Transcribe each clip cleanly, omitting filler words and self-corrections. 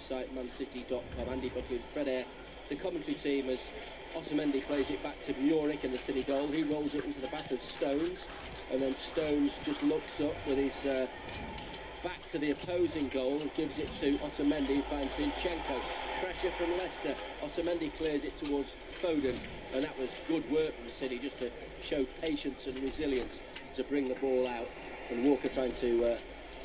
website, mancity.com. Andy Buckley, Fred Eyre, the commentary team, as Otamendi plays it back to Muric in the City goal. He rolls it into the back of Stones, and then Stones just looks up with his back to the opposing goal and gives it to Otamendi, who finds Zinchenko. Pressure from Leicester. Otamendi clears it towards Foden, and that was good work from the City, just to show patience and resilience to bring the ball out. And Walker trying to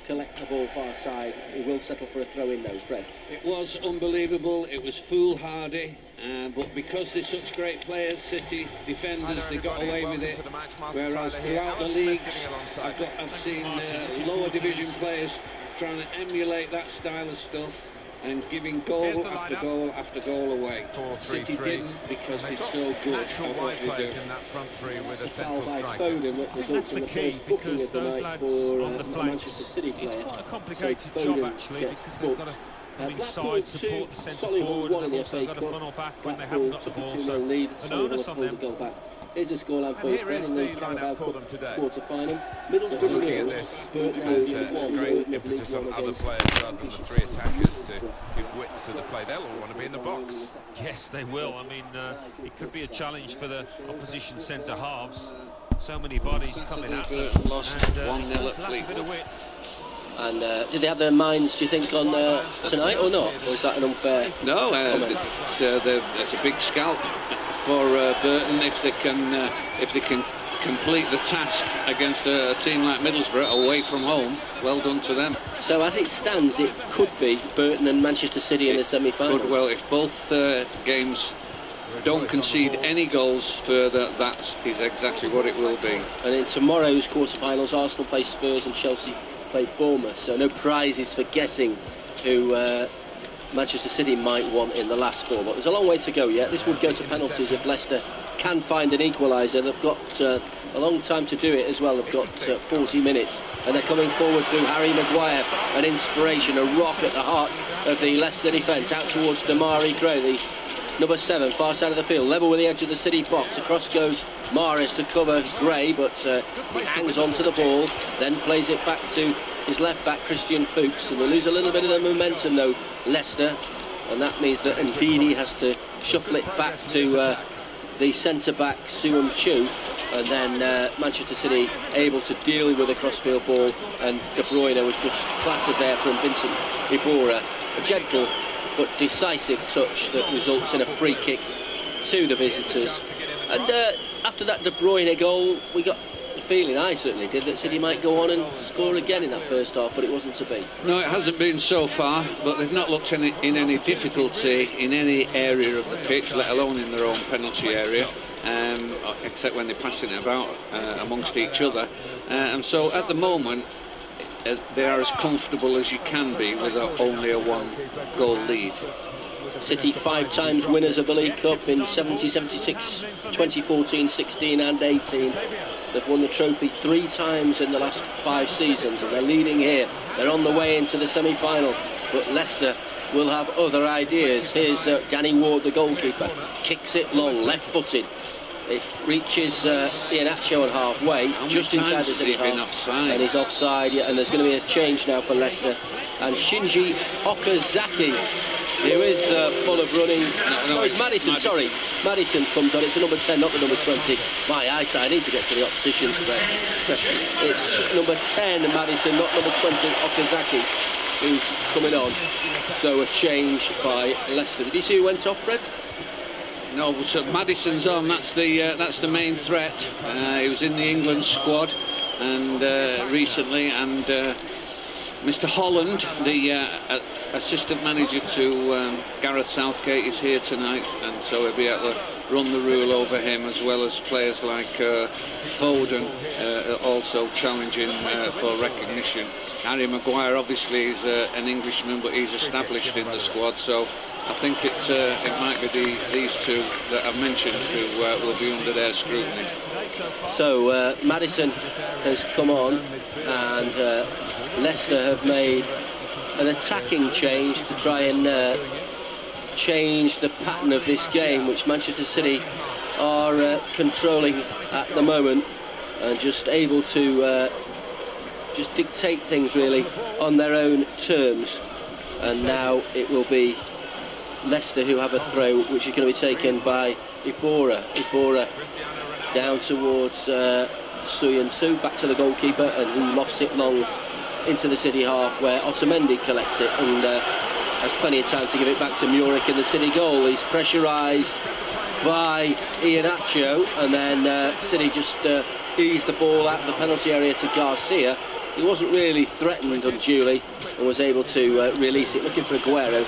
collect the ball far side. He will settle for a throw-in though, Fred. It was unbelievable, it was foolhardy, but because they're such great players, City defenders, they got away with it, whereas throughout the leagues I've seen lower division players trying to emulate that style of stuff and giving goal after goal after goal away. City didn't, because they're so good. Natural wide players in that front three with a central striker. I think that's the key, because those lads on the flanks, it's quite a complicated job actually, because they've got to come inside, support the centre forward, and they've also got to funnel back when they haven't got the ball, so an onus on them. Here's a scoreline for here is the line-out for them today. Quarter-final. Looking at this, there's a great impetus on other players rather than the three attackers to give width to the play. They'll all want to be in the box. Yes, they will. I mean, it could be a challenge for the opposition centre halves. So many bodies coming at them, and it does lack a bit of width. And did they have their minds, do you think, on tonight or not? Or is that an unfair No, comment? it's a big scalp for Burton if they can complete the task against a team like Middlesbrough away from home. Well done to them. So as it stands, it could be Burton and Manchester City in the semi-final. Could well, if both games don't concede any goals further, that is exactly what it will be. And in tomorrow's quarter-finals, Arsenal play Spurs and Chelsea play Bournemouth, so no prizes for guessing who Manchester City might want in the last four, but there's a long way to go yet. This would go to penalties if Leicester can find an equaliser. They've got a long time to do it as well. They've got 40 minutes, and they're coming forward through Harry Maguire, an inspiration, a rock at the heart of the Leicester defence, out towards Damari Gray, the number 7, far side of the field, level with the edge of the City box. Across goes Mahrez to cover Gray, but he hangs on to the ball, then plays it back to his left back, Christian Fuchs, and they lose a little bit of the momentum though, Leicester, and that means that Ndidi has to shuffle it back to the centre back, Suam Chu, and then Manchester City able to deal with a crossfield ball, and De Bruyne was just clattered there from Vincent Ibora. A gentle but decisive touch that results in a free kick to the visitors. And after that De Bruyne goal, we got the feeling, I certainly did, that City might go on and score again in that first half, but it wasn't to be. No, it hasn't been so far, but they've not looked in any difficulty in any area of the pitch, let alone in their own penalty area, except when they're passing it about amongst each other. And so at the moment, they are as comfortable as you can be with only a one-goal lead. City 5 times winners of the League Cup in 70, 76, 2014, 16 and 18. They've won the trophy 3 times in the last 5 seasons, and they're leading here. They're on the way into the semi-final, but Leicester will have other ideas. Here's Danny Ward, the goalkeeper, kicks it long, left-footed. It reaches Iheanacho on halfway, just inside the City half, and he's offside, and there's going to be a change now for Leicester. And Shinji Okazaki, who is full of running. No, it's Maddison, sorry. Maddison comes on, it's the number 10, not the number 20. My eyesight, I need to get to the opposition. It's number 10, Maddison, not number 20, Okazaki, who's coming on. So a change by Leicester. Did you see who went off, Fred? No, so Maddison's on. That's the main threat. He was in the England squad and recently, and Mr. Holland, the assistant manager to Gareth Southgate, is here tonight, and so he'll be able to run the rule over him, as well as players like Foden also challenging for recognition. Harry Maguire obviously is an Englishman, but he's established in the squad, so I think it might be these two that I've mentioned who will be under their scrutiny. So Maddison has come on, and Leicester have made an attacking change to try and change the pattern of this game, which Manchester City are controlling at the moment, and just able to just dictate things really on their own terms. and now it will be Leicester who have a throw, which is going to be taken by Ibora. Ibora down towards Suyan-Su, back to the goalkeeper, and who lofts it long into the City half, where Otamendi collects it and has plenty of time to give it back to Muric in the City goal. He's pressurised by Iheanacho, and then City just eased the ball out of the penalty area to Garcia. He wasn't really threatened unduly and was able to release it, looking for Aguero.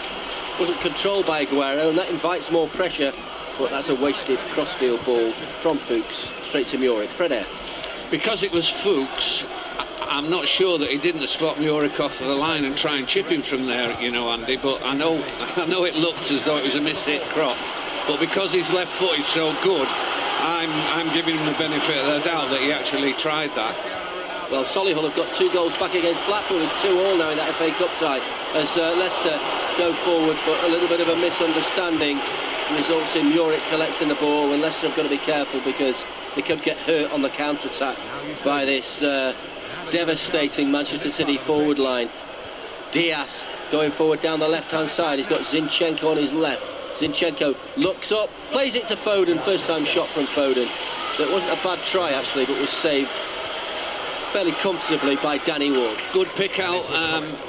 Wasn't controlled by Aguero, and that invites more pressure, but that's a wasted crossfield ball from Fuchs straight to Muric. Fred Eyre. Because it was Fuchs, I'm not sure that he didn't spot Muric off the line and try and chip him from there, you know, Andy, but I know it looked as though it was a mishit crop, but because his left foot is so good, I'm giving him the benefit of the doubt that he actually tried that. Well, Solihull have got 2 goals back against Blackpool. It's 2-2 now in that FA Cup tie, as Leicester go forward, but a little bit of a misunderstanding results in Muric collecting the ball, and Leicester have got to be careful because they could get hurt on the counter-attack by this devastating Manchester City forward line. Diaz going forward down the left-hand side. He's got Zinchenko on his left. Zinchenko looks up, plays it to Foden. First time shot from Foden. That wasn't a bad try actually, but was saved fairly comfortably by Danny Ward. Good pick out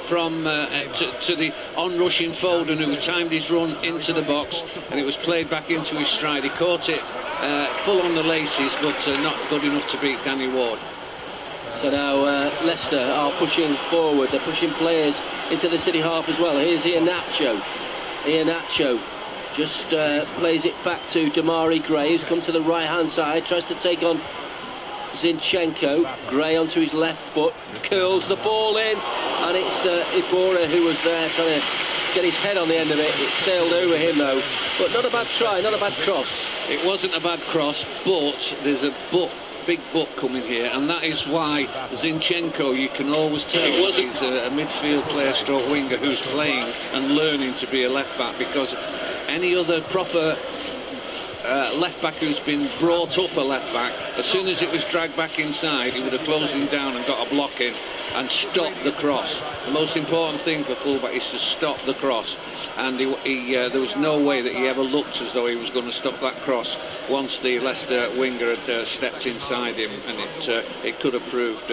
from to the on-rushing Foden, who timed his run into the box, and it was played back into his stride. He caught it full on the laces, but not good enough to beat Danny Ward. So now Leicester are pushing forward. They're pushing players into the City half as well. Here's Iheanacho. Iheanacho just plays it back to Damari Gray, who's come to the right-hand side, tries to take on Zinchenko. Gray onto his left foot, curls the ball in, and it's Ibora who was there trying to get his head on the end of it. It sailed over him though, but not a bad try, not a bad cross. It wasn't a bad cross, but there's a big but coming here, and that is why Zinchenko, you can always tell he's a midfield player stroke winger who's playing and learning to be a left back, because any other proper left back who's been brought up a left back, as soon as it was dragged back inside, he would have closed him down and got a block in and stopped the cross. The most important thing for fullback is to stop the cross, and there was no way that he ever looked as though he was going to stop that cross once the Leicester winger had stepped inside him, and it could have proved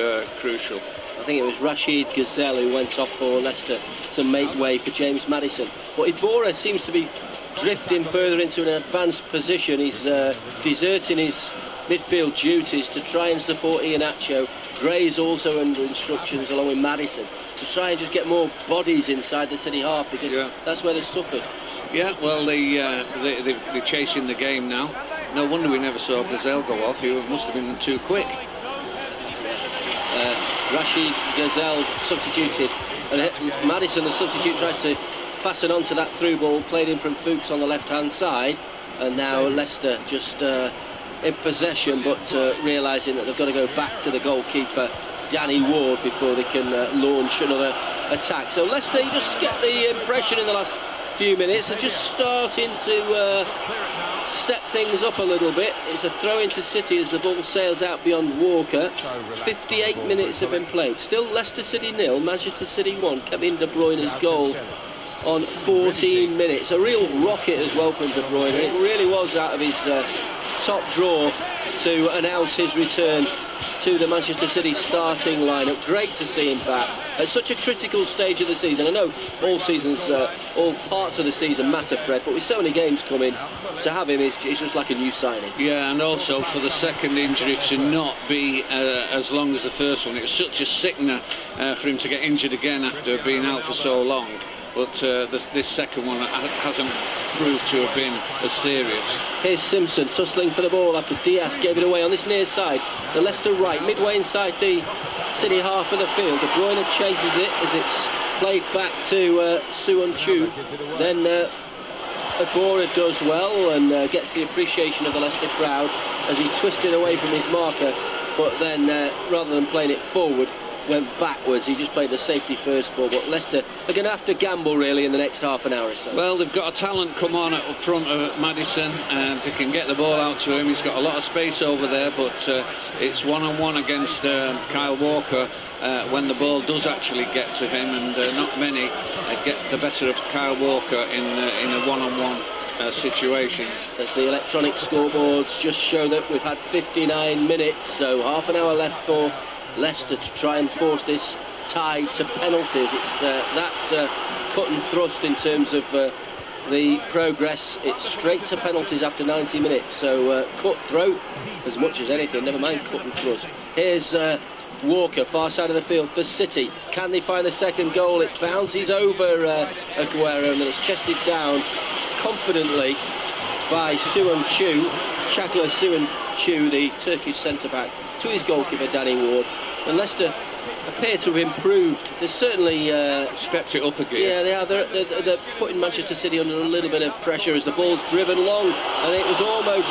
crucial. I think it was Rashid Gazelle who went off for Leicester to make way for James Maddison, but Ibora seems to be drifting further into an advanced position. He's deserting his midfield duties to try and support Iheanacho. Gray's also under instructions, along with Maddison, to try and just get more bodies inside the City half, because that's where they suffered. Yeah, well, they're chasing the game now. No wonder we never saw Gazelle go off. He must have been too quick. Rashid Gazelle substituted, and Maddison, the substitute, tries to fasten onto that through ball played in from Fuchs on the left-hand side, and now Leicester just in possession, but realising that they've got to go back to the goalkeeper Danny Ward before they can launch another attack. So Leicester, you just get the impression in the last few minutes are just starting to step things up a little bit. It's a throw into City as the ball sails out beyond Walker. 58 minutes have been played. Still Leicester City 0, Manchester City 1. Kevin De Bruyne's goal on 14 minutes. A real rocket as well from De Bruyne. It really was out of his top draw to announce his return to the Manchester City starting lineup. Great to see him back at such a critical stage of the season. I know all seasons, all parts of the season matter, Fred, but with so many games coming, to have him is just like a new signing. Yeah, and also for the second injury to not be as long as the first one. It was such a sickener for him to get injured again after being out for so long. But this second one hasn't proved to have been as serious. Here's Simpson tussling for the ball after Diaz gave it away on this near side. The Leicester right, midway inside the City half of the field. De Bruyne chases it as it's played back to Suyan-Su. Then Ibora does well and gets the appreciation of the Leicester crowd as he twisted away from his marker. But then, rather than playing it forward, went backwards. He just played the safety first ball, but Leicester are going to have to gamble really in the next half an hour or so. Well, they've got a talent come on up front of Maddison, and they can get the ball out to him. He's got a lot of space over there, but it's one-on-one against Kyle Walker when the ball does actually get to him, and not many get the better of Kyle Walker in a one-on-one situations. As the electronic scoreboards just show that we've had 59 minutes, so half an hour left for Leicester to try and force this tie to penalties. It's that cut and thrust in terms of the progress. It's straight to penalties after 90 minutes, so cutthroat as much as anything, never mind cut and thrust. Here's Walker, far side of the field for City. Can they find the second goal? It bounces over Aguero, and then it's chested down confidently by Suwon Chu, Chakla Suwon Chu, the Turkish centre-back, to his goalkeeper Danny Ward. And Leicester appear to have improved. They're certainly stepped it up again. Yeah, they are. They're putting Manchester City under a little bit of pressure as the ball's driven long, and it was almost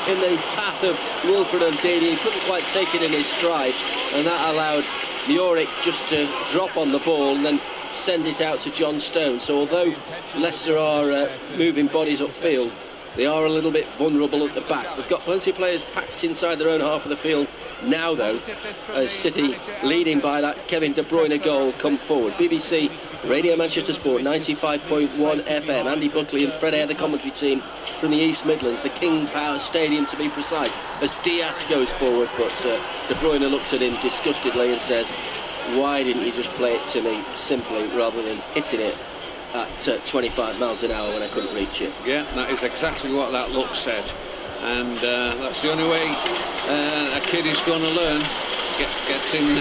in the path of Wilfred Ndidi. He couldn't quite take it in his stride, and that allowed Muric just to drop on the ball and then send it out to John Stones. So although Leicester are moving bodies upfield, they are a little bit vulnerable at the back. They've got plenty of players packed inside their own half of the field now, though, as City, leading by that Kevin De Bruyne goal, come forward. BBC Radio Manchester Sport, 95.1 FM. Andy Buckley and Fred Air, the commentary team from the East Midlands, the King Power Stadium to be precise, as Diaz goes forward, but De Bruyne looks at him disgustedly and says, "Why didn't you just play it to me simply rather than hitting it at 25 miles an hour when I couldn't reach it?" Yeah, that is exactly what that look said, and that's the only way a kid is going to learn, getting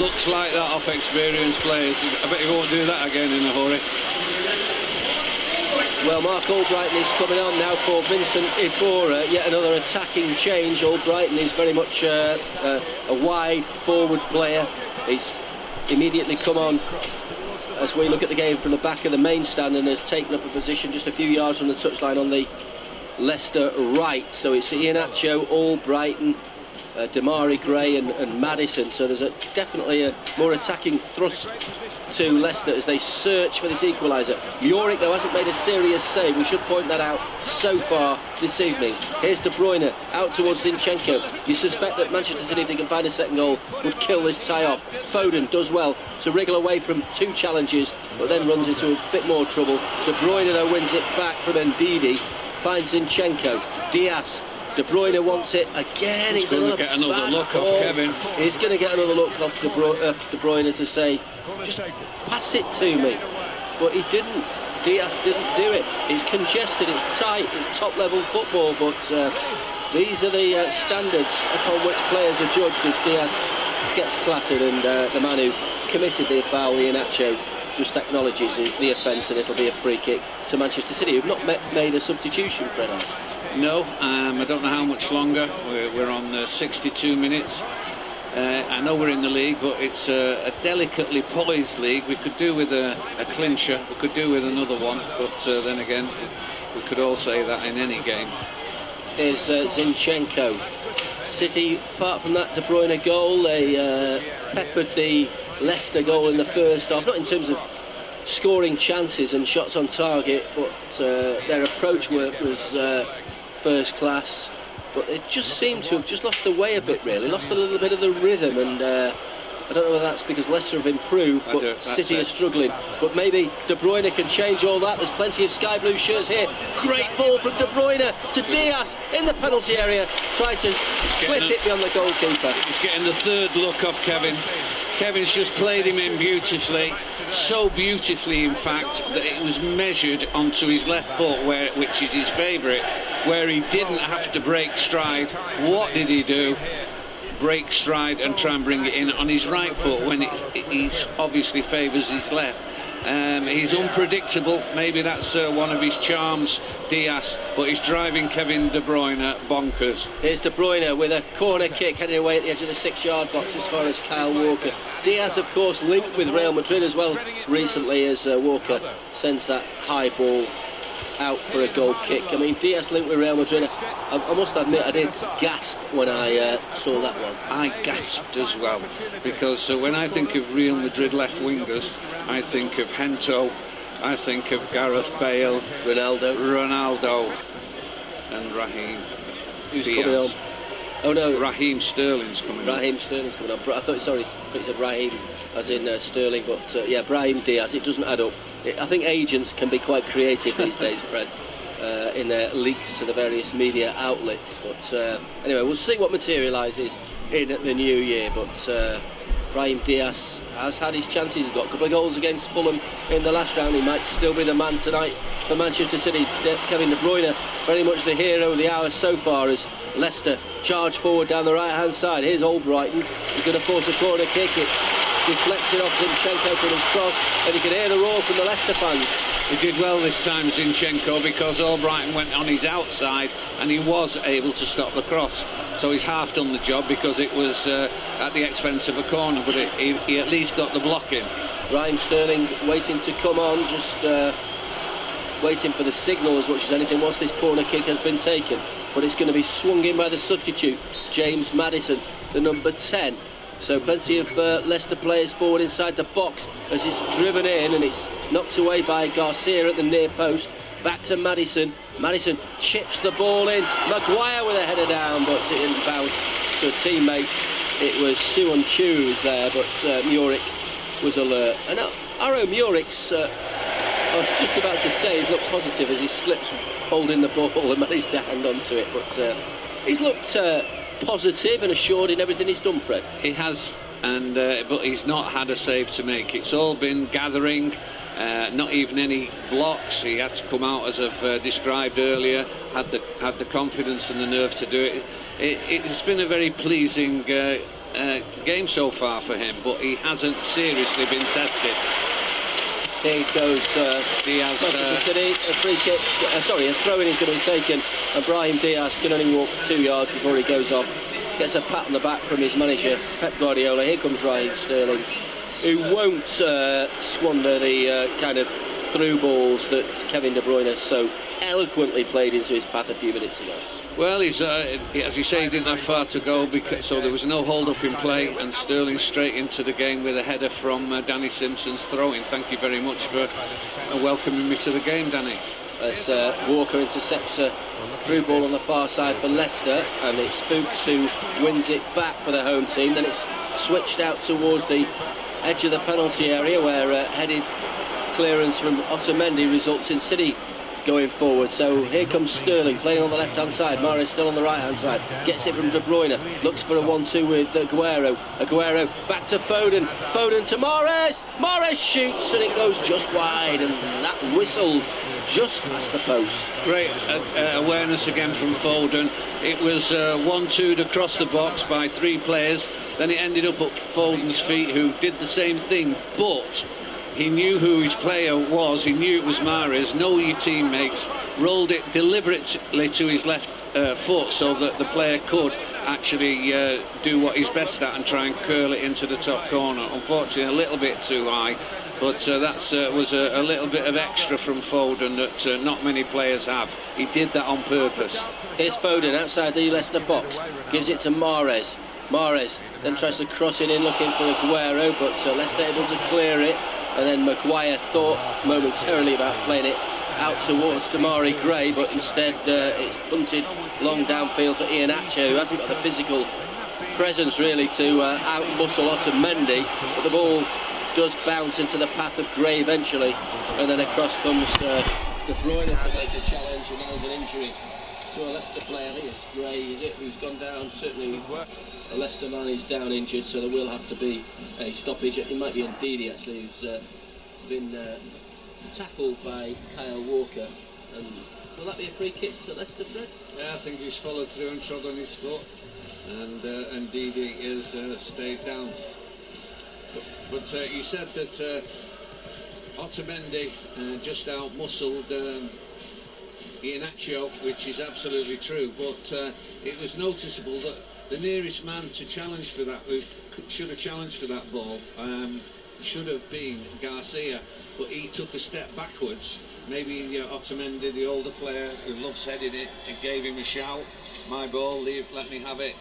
looks like that off experienced players. I bet he won't do that again in a hurry. Well, Mark Albrighton is coming on now for Vincent Iborra, yet another attacking change. Albrighton is very much a wide forward player. He's immediately come on as we look at the game from the back of the main stand, and has taken up a position just a few yards from the touchline on the Leicester right. So it's Iheanacho, Albrighton, Damari Gray and Maddison. So there's definitely a more attacking thrust to Leicester as they search for this equaliser. Muric, though, hasn't made a serious save. We should point that out so far this evening. Here's De Bruyne out towards Zinchenko. You suspect that Manchester City, if they can find a second goal, would kill this tie off. Foden does well to wriggle away from two challenges, but then runs into a bit more trouble. De Bruyne, though, wins it back from Ndidi, finds Zinchenko. Diaz. De Bruyne wants it again. He's going to get another look off Kevin. He's going to get another look off De Bruyne to say, just pass it to me. But he didn't. Diaz didn't do it. It's congested, it's tight, it's top-level football, but these are the standards upon which players are judged as Diaz gets clattered, and the man who committed the foul, Iheanacho, just acknowledges the offence, and it'll be a free kick to Manchester City, who've not made a substitution, Fred. No, I don't know how much longer. We're on 62 minutes. I know we're in the league, but it's a delicately poised league. We could do with a clincher, we could do with another one, but then again, we could all say that in any game. Here's Zinchenko. City, apart from that De Bruyne goal, they peppered the Leicester goal in the first half, not in terms of scoring chances and shots on target, but their approach work was first class. But it just seemed to have just lost the way a bit, really, lost a little bit of the rhythm, and I don't know whether that's because Leicester have improved, but City are struggling. But maybe De Bruyne can change all that. There's plenty of sky blue shirts here. Great ball from De Bruyne to Diaz in the penalty area. Tried to clip it beyond the goalkeeper. He's getting the third look off Kevin. Kevin's just played him in beautifully, so beautifully in fact that it was measured onto his left foot, which is his favourite, where he didn't have to break stride. What did he do? Break stride and try and bring it in on his right foot when he obviously favours his left. He's unpredictable. Maybe that's one of his charms, Diaz, but he's driving Kevin De Bruyne bonkers. Here's De Bruyne with a corner kick heading away at the edge of the 6-yard box as far as Kyle Walker. Diaz, of course, linked with Real Madrid as well recently, as Walker sends that high ball out for a goal kick. I mean, Diaz linked with Real Madrid. I must admit, I did gasp when I saw that one. I gasped as well, because when I think of Real Madrid left wingers, I think of Hento, I think of Gareth Bale, Ronaldo, and Raheem. Who's Diaz. coming on? Oh no, Raheem Sterling's coming on. Raheem Sterling's coming on. I thought, sorry, it said Raheem as in Sterling, but yeah, Brahim Diaz. It doesn't add up. I think agents can be quite creative these days, Fred, in their leaks to the various media outlets. But anyway, we'll see what materialises in the new year. But Brahim Diaz has had his chances. He's got a couple of goals against Fulham in the last round. He might still be the man tonight for Manchester City. Kevin De Bruyne, very much the hero of the hour so far, as Leicester charge forward down the right-hand side. Here's Albrighton. He's going to force a corner kick. It deflected off Zinchenko from his cross, and you can hear the roar from the Leicester fans. He did well this time, Zinchenko, because Albrighton went on his outside and he was able to stop the cross. So he's half done the job, because it was at the expense of a corner, but he at least got the block in. Raheem Sterling waiting to come on, just waiting for the signal as much as anything once this corner kick has been taken. But it's going to be swung in by the substitute, James Maddison, the number 10. So plenty of Leicester players forward inside the box as it's driven in, and it's knocked away by Garcia at the near post. Back to Maddison. Maddison chips the ball in. Maguire with a header down, but it didn't bounce to a teammate. It was Suwon Chu was there, but Muric was alert. And Aro Muric's, I was just about to say, he's looked positive as he slips holding the ball and managed to hang on to it. But he's looked positive and assured in everything he's done, Fred. He has, and but he's not had a save to make. It's all been gathering, not even any blocks. He had to come out, as I've described earlier, had the confidence and the nerve to do it. It's been a very pleasing game so far for him, but he hasn't seriously been tested. Here goes Diaz. City, a free kick, a throw-in is going to be taken, and Brahim Diaz can only walk 2 yards before he goes off. Gets a pat on the back from his manager, Pep Guardiola. Here comes Raheem Sterling, who won't squander the kind of through balls that Kevin De Bruyne so eloquently played into his path a few minutes ago. Well, he's as you say, he didn't have far to go, so there was no hold-up in play, and Sterling straight into the game with a header from Danny Simpson's throw-in. Thank you very much for welcoming me to the game, Danny. As Walker intercepts a through ball on the far side for Leicester, and it's Fuchs who wins it back for the home team. Then it's switched out towards the edge of the penalty area, where headed clearance from Otamendi results in City going forward. So here comes Sterling playing on the left hand side. Mahrez still on the right hand side, gets it from De Bruyne, looks for a 1-2 with Aguero. Back to Foden to Mahrez shoots, and it goes just wide, and that whistled just past the post. Great awareness again from Foden. It was 1-2'd across the box by 3 players, then it ended up at Foden's feet, who did the same thing, but he knew who his player was. He knew it was Mahrez. Know your teammates. Rolled it deliberately to his left foot, so that the player could actually do what he's best at and try and curl it into the top corner. Unfortunately, a little bit too high, but that was a little bit of extra from Foden that not many players have. He did that on purpose. Here's Foden outside the Leicester box. Gives it to Mahrez. Mahrez then tries to cross it in, looking for Aguero, but Leicester able to clear it. And then Maguire thought momentarily about playing it out towards Damari Gray, but instead it's punted long downfield for Iheanacho, who hasn't got the physical presence really to out-muscle Otamendi, but the ball does bounce into the path of Gray eventually, and then across comes De Bruyne to make the challenge, and there's an injury to a Leicester player. I think it's Gray, is it, who's gone down. Certainly a Leicester man is down injured, so there will have to be a stoppage. It might be Ndidi actually, who's been tackled by Kyle Walker. And will that be a free kick to Leicester, Fred? Yeah, I think he's followed through and trod on his foot, and Ndidi is stayed down. But you said that Otamendi just out-muscled Iheanacho, which is absolutely true, but it was noticeable that the nearest man to challenge for that, who should have challenged for that ball, should have been Garcia, but he took a step backwards maybe Otamendi, the older player who loves heading it, and gave him a shout, my ball, let me have it.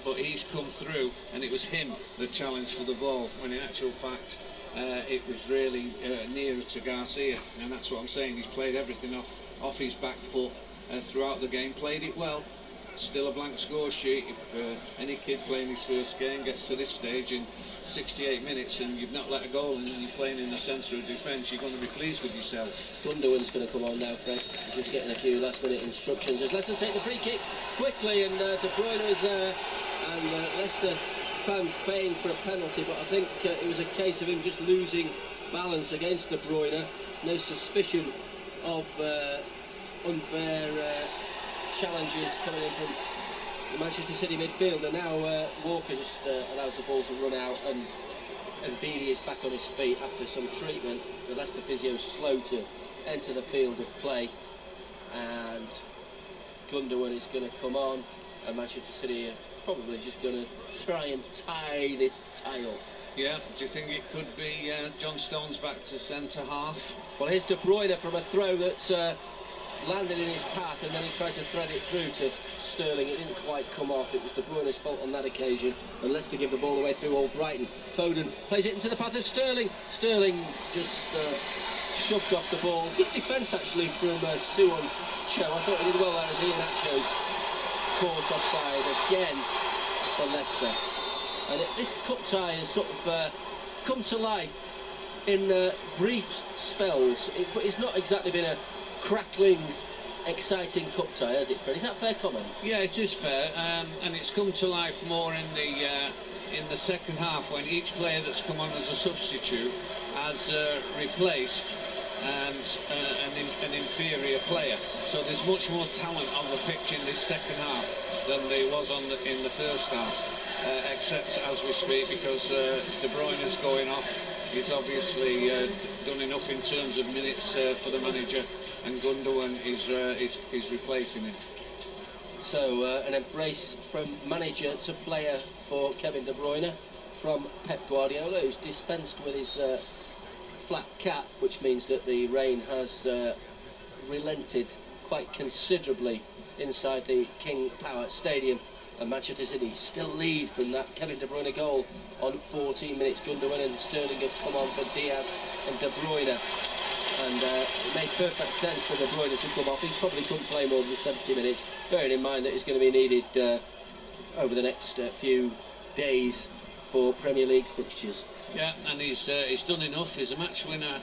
But he's come through, and it was him that challenged for the ball, when in actual fact it was really nearer to Garcia, and that's what I'm saying. He's played everything off his back foot throughout the game, played it well. Still a blank score sheet. If any kid playing his first game gets to this stage in 68 minutes and you've not let a goal in and you're playing in the centre of defence, you're going to be pleased with yourself. Gundogan's going to come on now, Fred. Just getting a few last-minute instructions as Leicester take the free kick quickly, and De Bruyne is there, and Leicester fans paying for a penalty, but I think it was a case of him just losing balance against De Bruyne. No suspicion of unfair challenges coming in from the Manchester City midfield, and now Walker just allows the ball to run out, and Beattie is back on his feet after some treatment. The Leicester physio is slow to enter the field of play, and Gundogan is going to come on, and Manchester City are probably just going to try and tie this tile. Yeah, do you think it could be John Stones back to centre half? Well, here's De Bruyne from a throw that's landed in his path, and then he tried to thread it through to Sterling. It didn't quite come off. It was De Bruyne's fault on that occasion, and Leicester give the ball away through Old Brighton. Foden plays it into the path of Sterling. Sterling just shoved off the ball. Good defence actually from Suwon Cho. I thought he did well there as Iheanacho's caught offside again for Leicester. And this cup tie has sort of come to life in brief spells, but it's not exactly been a crackling, exciting cup tie, has it, Fred? Is that a fair comment? Yeah, it is fair, and it's come to life more in the second half, when each player that's come on as a substitute has replaced an inferior player. So there's much more talent on the pitch in this second half than there was in the first half, except as we speak, because De Bruyne is going off. He's obviously done enough in terms of minutes for the manager, and Gundogan is replacing him. So an embrace from manager to player for Kevin De Bruyne from Pep Guardiola, who's dispensed with his flat cap, which means that the rain has relented quite considerably inside the King Power Stadium. And Manchester City still lead from that Kevin De Bruyne goal on 14 minutes. Gundogan and Sterling have come on for Diaz and De Bruyne, and it made perfect sense for De Bruyne to come off. He probably couldn't play more than 70 minutes, bearing in mind that he's going to be needed over the next few days for Premier League fixtures. Yeah, and he's done enough. He's a match winner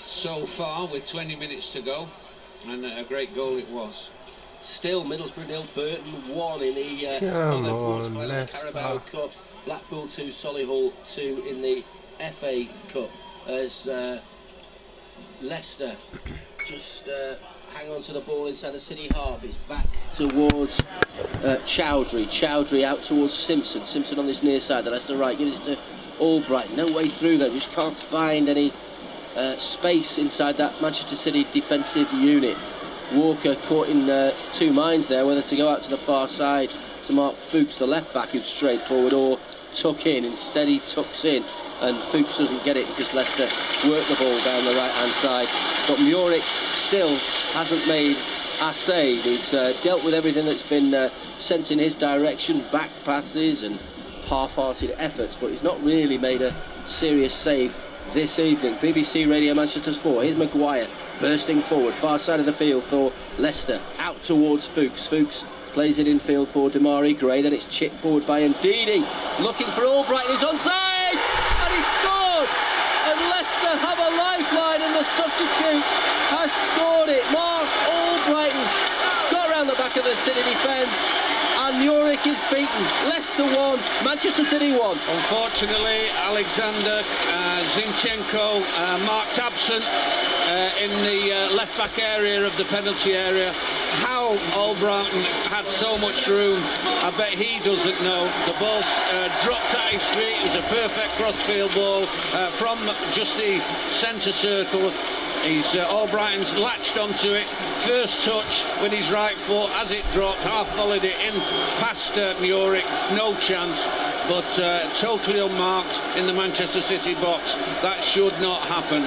so far with 20 minutes to go, and a great goal it was. Still Middlesbrough 0, Burton 1 in the other quarter-final Carabao Cup. Blackpool 2, Solihull 2 in the FA Cup, as Leicester just hang on to the ball inside the City half. It's back towards Chowdhury. Chowdhury out towards Simpson. Simpson on this near side, the Leicester right, gives it to Albright. No way through there, just can't find any space inside that Manchester City defensive unit. Walker caught in two minds there, whether to go out to the far side to Mark Fuchs, the left back, who's straight forward, or tuck in. Instead he tucks in, and Fuchs doesn't get it because Leicester work the ball down the right hand side. But Muric still hasn't made a save. He's dealt with everything that's been sent in his direction, back passes and half-hearted efforts, but he's not really made a serious save this evening. BBC Radio Manchester Sport. Here's Maguire bursting forward, far side of the field for Leicester, out towards Fuchs. Fuchs plays it in field for Damari Gray, then it's chipped forward by Ndidi, looking for Albright, he's onside, and he scored, and Leicester have a lifeline, and the substitute has scored it. Mark Albrighton got around the back of the City defence, and Muric is beaten. Leicester 1, Manchester City 1. Unfortunately, Alexander Zinchenko marked absent in the left-back area of the penalty area. How Albrighton had so much room, I bet he doesn't know. The ball dropped at his feet. It was a perfect cross-field ball from just the centre circle. Albrighton's latched onto it. First touch with his right foot as it dropped, half volleyed it in past Muric, no chance, but totally unmarked in the Manchester City box. That should not happen.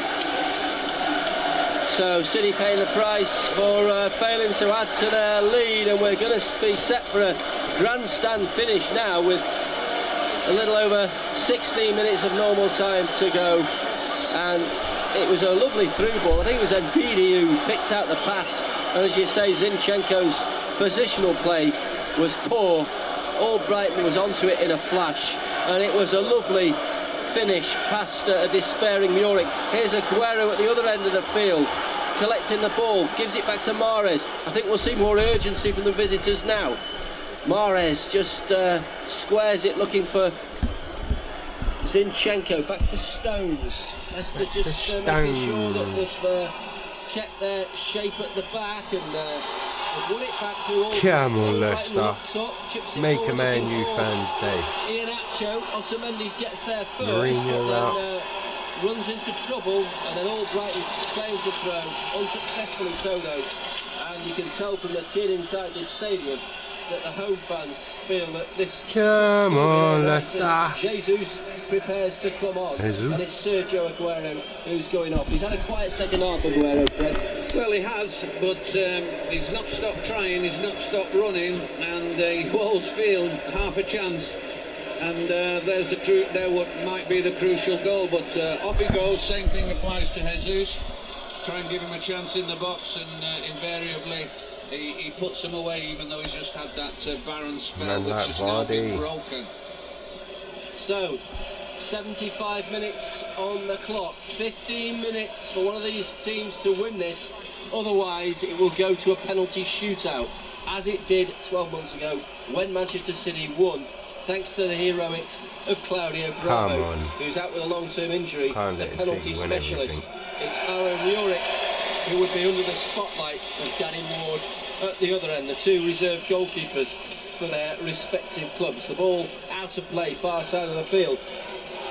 So City paying the price for failing to add to their lead, and we're going to be set for a grandstand finish now with a little over 16 minutes of normal time to go. And it was a lovely through ball. I think it was Ndidi who picked out the pass, and as you say, Zinchenko's positional play was poor. Albrighton was onto it in a flash, and it was a lovely finish past a despairing Muric. Here's Aguero at the other end of the field, collecting the ball, gives it back to Mahrez. I think we'll see more urgency from the visitors now. Mahrez just squares it, looking for Zinchenko. Back to Stones. Leicester just making sure that they've kept their shape at the back, and they've won it back through all. Come on, Leicester. Make a Man U fan's day. Iheanacho, Otamendi gets there first, Mourinho but then runs into trouble, and then Albrighton fails to throw, unsuccessfully so though. And you can tell from the kid inside this stadium that the home fans feel that this... Come on, Leicester. Jesus prepares to come on, and it's Sergio Aguero who's going off. He's had a quiet second half, Aguero, Fred. Well, he has, but he's not stopped trying, he's not stopped running, and he won't feel half a chance. And there's there what might be the crucial goal, but off he goes. Same thing applies to Jesus. Try and give him a chance in the box, and invariably he puts them away, even though he's just had that barren spell which has now been broken. So, 75 minutes on the clock. 15 minutes for one of these teams to win this. Otherwise, it will go to a penalty shootout, as it did 12 months ago when Manchester City won, thanks to the heroics of Claudio Bravo, who's out with a long-term injury, the penalty specialist. It's Aaron Muric who would be under the spotlight of Danny Ward at the other end, the two reserve goalkeepers for their respective clubs. The ball out of play, far side of the field.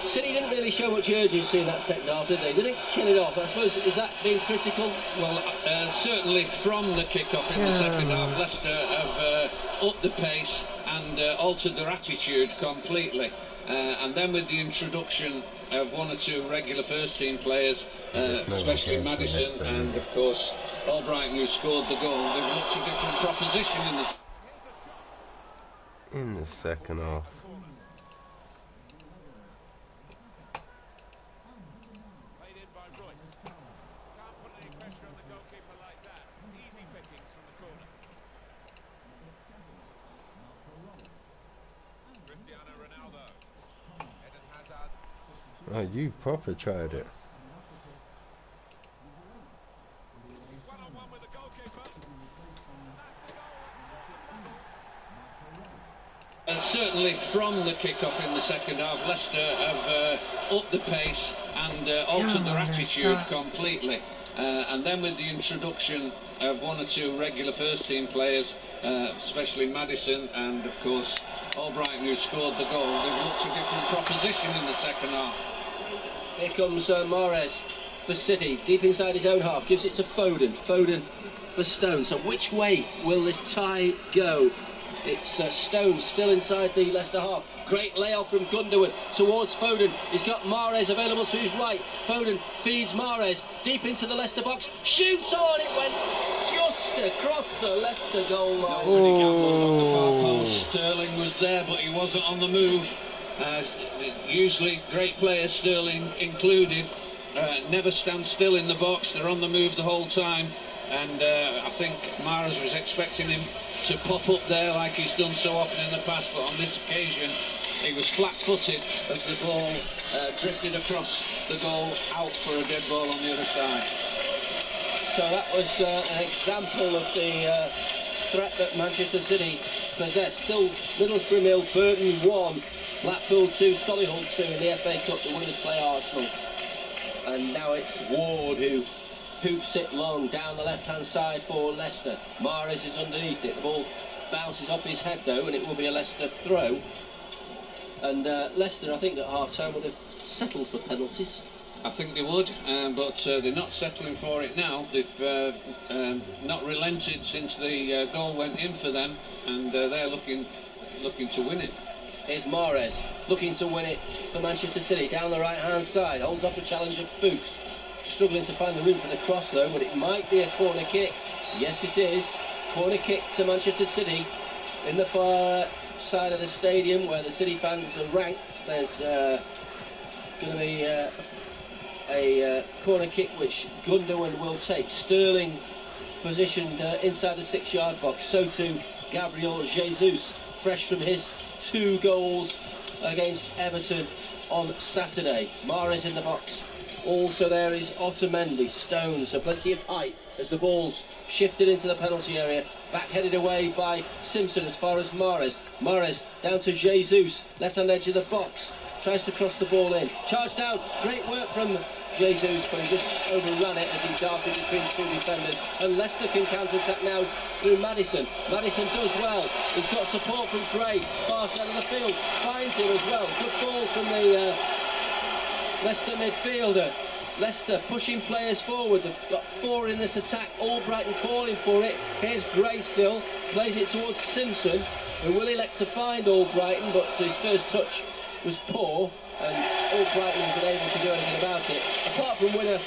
City didn't really show much urgency in that second half, did they? They didn't kill it off. I suppose, is that being critical? Well, certainly from the kick-off in the second half, Leicester have upped the pace and altered their attitude completely. And then with the introduction of one or two regular first-team players, especially Maddison and, of course, Albrighton, who scored the goal, they've looked a different proposition in the second half. Oh, you proper tried it. Certainly from the kick-off in the second half, Leicester have upped the pace and altered their attitude completely. And then with the introduction of one or two regular first-team players, especially Maddison and, of course, Albrighton, who scored the goal, they've looked a different proposition in the second half. Here comes Mahrez for City, deep inside his own half, gives it to Foden. Foden for Stones. So which way will this tie go? It's Stones still inside the Leicester half. Great layoff from Gundogan towards Foden. He's got Mahrez available to his right. Foden feeds Mahrez deep into the Leicester box. Shoots on, it went just across the Leicester goal line. On the far post. Sterling was there, but he wasn't on the move. Usually great players, Sterling included, never stand still in the box. They're on the move the whole time. And I think Mahrez was expecting him to pop up there like he's done so often in the past, but on this occasion he was flat-footed as the ball drifted across the goal, out for a dead ball on the other side. So that was an example of the threat that Manchester City possessed. Still Middlesbrough 0, Burton 1, Blackpool 2, Solihull 2 in the FA Cup. The winners play Arsenal. And now it's Ward who hoops it long down the left-hand side for Leicester. Mahrez is underneath it. The ball bounces off his head though, and it will be a Leicester throw. And Leicester, I think at half-time would have settled for penalties. I think they would, but they're not settling for it now. They've not relented since the goal went in for them, and they're looking to win it. Here's Mahrez looking to win it for Manchester City down the right-hand side. Holds off the challenge of Fuchs. struggling to find the room for the cross though, but it might be a corner kick. Yes, it is. Corner kick to Manchester City in the far side of the stadium where the City fans are ranked. There's going to be a corner kick which Gundogan will take. Sterling positioned inside the 6-yard box. So too Gabriel Jesus, fresh from his 2 goals against Everton on Saturday. Mahrez in the box. Also there is Otamendi, Stones, so plenty of height as the ball's shifted into the penalty area. Back-headed away by Simpson as far as Mahrez. Mahrez down to Jesus, left-hand edge of the box. Tries to cross the ball in. Charge down. Great work from Jesus, but he just overran it as he darted between 2 defenders. And Leicester can counter-attack now through Maddison. Maddison does well. He's got support from Gray. Far side of the field. Finds him as well. Good ball from the Leicester midfielder. Leicester pushing players forward. They've got 4 in this attack. Albrighton calling for it. Here's Gray still. Plays it towards Simpson, who will elect to find Albrighton, but his first touch was poor, and Albrighton wasn't able to do anything about it. Apart from winner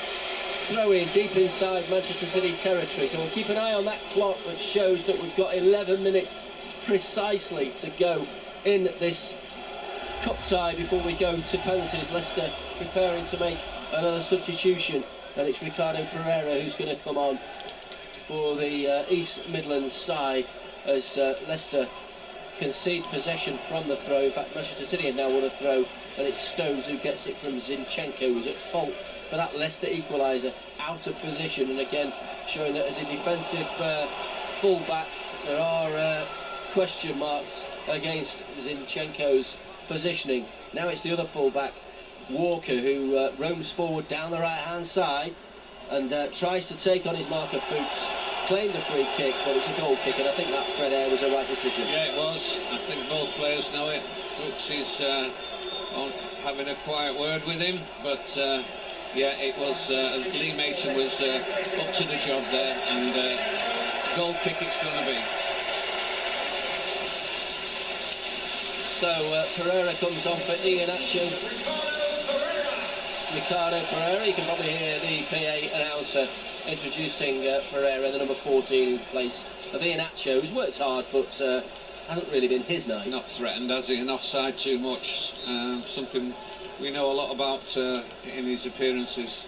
throw-in deep inside Manchester City territory. So we'll keep an eye on that clock, which shows that we've got 11 minutes precisely to go in this cup tie before we go to penalties. Leicester preparing to make another substitution, and it's Ricardo Pereira who's going to come on for the East Midlands side as Leicester concede possession from the throw. In fact, Manchester City have now won a throw, and it's Stones who gets it from Zinchenko, who's at fault for that Leicester equaliser, out of position, and again showing that as a defensive full-back there are question marks against Zinchenko's positioning. Now it's the other full-back, Walker, who roams forward down the right-hand side and tries to take on his marker Fuchs. Claimed a free kick, but it's a goal kick, and I think that Fred Air was a right decision. Yeah, it was. I think both players know it. Fuchs is having a quiet word with him, but yeah, it was. Lee Mason was up to the job there, and goal kick it's going to be. So Pereira comes on for Ian Acho. Ricardo Pereira, you can probably hear the PA announcer introducing Pereira, the number 14 in place of Ian Acho, who's worked hard but hasn't really been his night. Not threatened, has he? And offside too much. Something we know a lot about in his appearances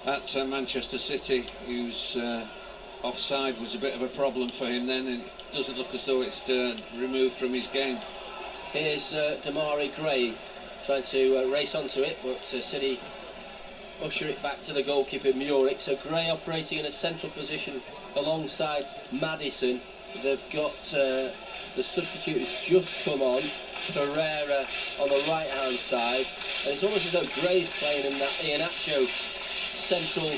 at Manchester City. Whose offside was a bit of a problem for him then, and it doesn't look as though it's removed from his game. Here's Damari Gray trying to race onto it, but City usher it back to the goalkeeper Muric. So Gray operating in a central position alongside Maddison. They've got the substitute who's just come on, Pereira, on the right hand side, and it's almost as though Gray's playing in that Ian Acho central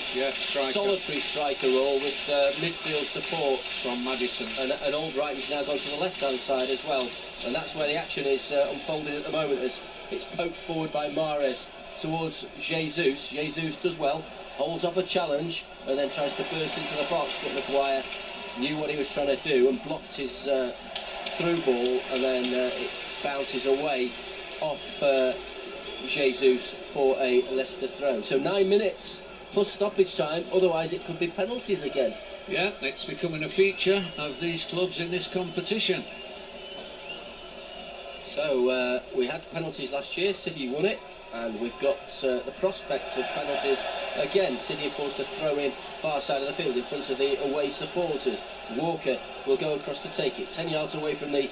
solitary striker role with midfield support from Maddison, and Albrighton's now gone to the left hand side as well, and that's where the action is unfolding at the moment, as it's poked forward by Mahrez towards Jesus. Jesus does well, holds off a challenge and then tries to burst into the box, but Maguire knew what he was trying to do and blocked his through ball, and then it bounces away off Jesus for a Leicester throw. So 9 minutes plus stoppage time, otherwise it could be penalties again. Yeah, it's becoming a feature of these clubs in this competition. So we had penalties last year, City won it, and we've got the prospect of penalties again. City are forced to throw in far side of the field in front of the away supporters. Walker will go across to take it, 10 yards away from the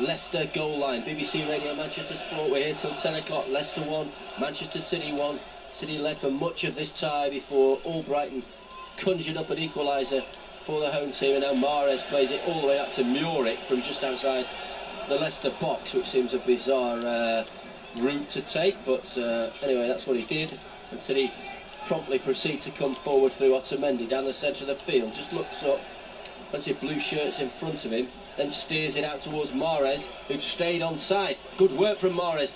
Leicester goal line. BBC Radio Manchester Sport, we're here till 10 o'clock. Leicester 1, Manchester City 1. City led for much of this tie before Albrighton conjured up an equaliser for the home team, and now Mahrez plays it all the way up to Muric from just outside the Leicester box, which seems a bizarre route to take, but anyway, that's what he did, and City promptly proceed to come forward through Otamendi down the centre of the field. Just looks up, plenty of blue shirts in front of him, then steers it out towards Mahrez, who stayed on side. Good work from Mahrez,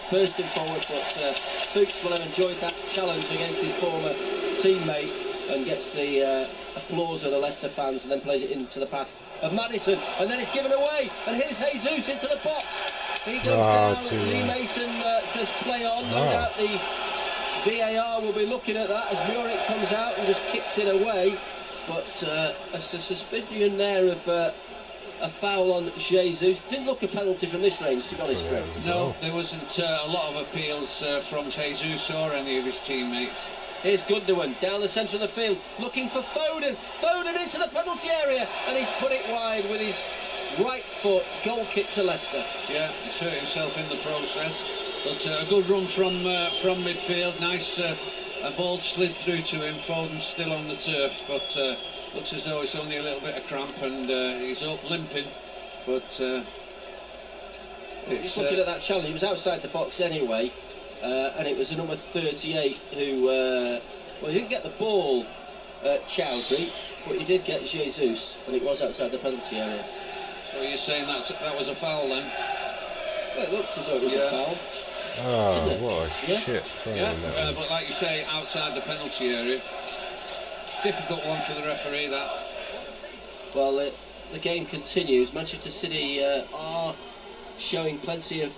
bursting forward, but Fuchs will have enjoyed that challenge against his former teammate and gets the applause of the Leicester fans, and then plays it into the path of Maddison, and then it's given away, and here's Jesus into the box. He goes down, Lee Mason says play on, no doubt the VAR will be looking at that as Muric comes out and just kicks it away. But a suspicion there of a foul on Jesus. Didn't look a penalty from this range, to be honest, Fred. No, there wasn't a lot of appeals from Jesus or any of his teammates. Here's Gundogan down the centre of the field, looking for Foden. Foden into the penalty area, and he's put it wide with his right foot. Goal kick to Leicester. Yeah, he's hurt himself in the process. But a good run from midfield. Nice, a ball slid through to him. Foden's still on the turf, but looks as though it's only a little bit of cramp, and he's up limping. But it's looking at that challenge. He was outside the box anyway. And it was a number 38 who, well, he didn't get the ball, Chowdhury, but he did get Jesus, and it was outside the penalty area. So you're saying that was a foul then? Well, it looked as though it was a foul. Oh, what a shit throw. Yeah, but like you say, outside the penalty area. Difficult one for the referee, that. Well, the game continues. Manchester City are showing plenty of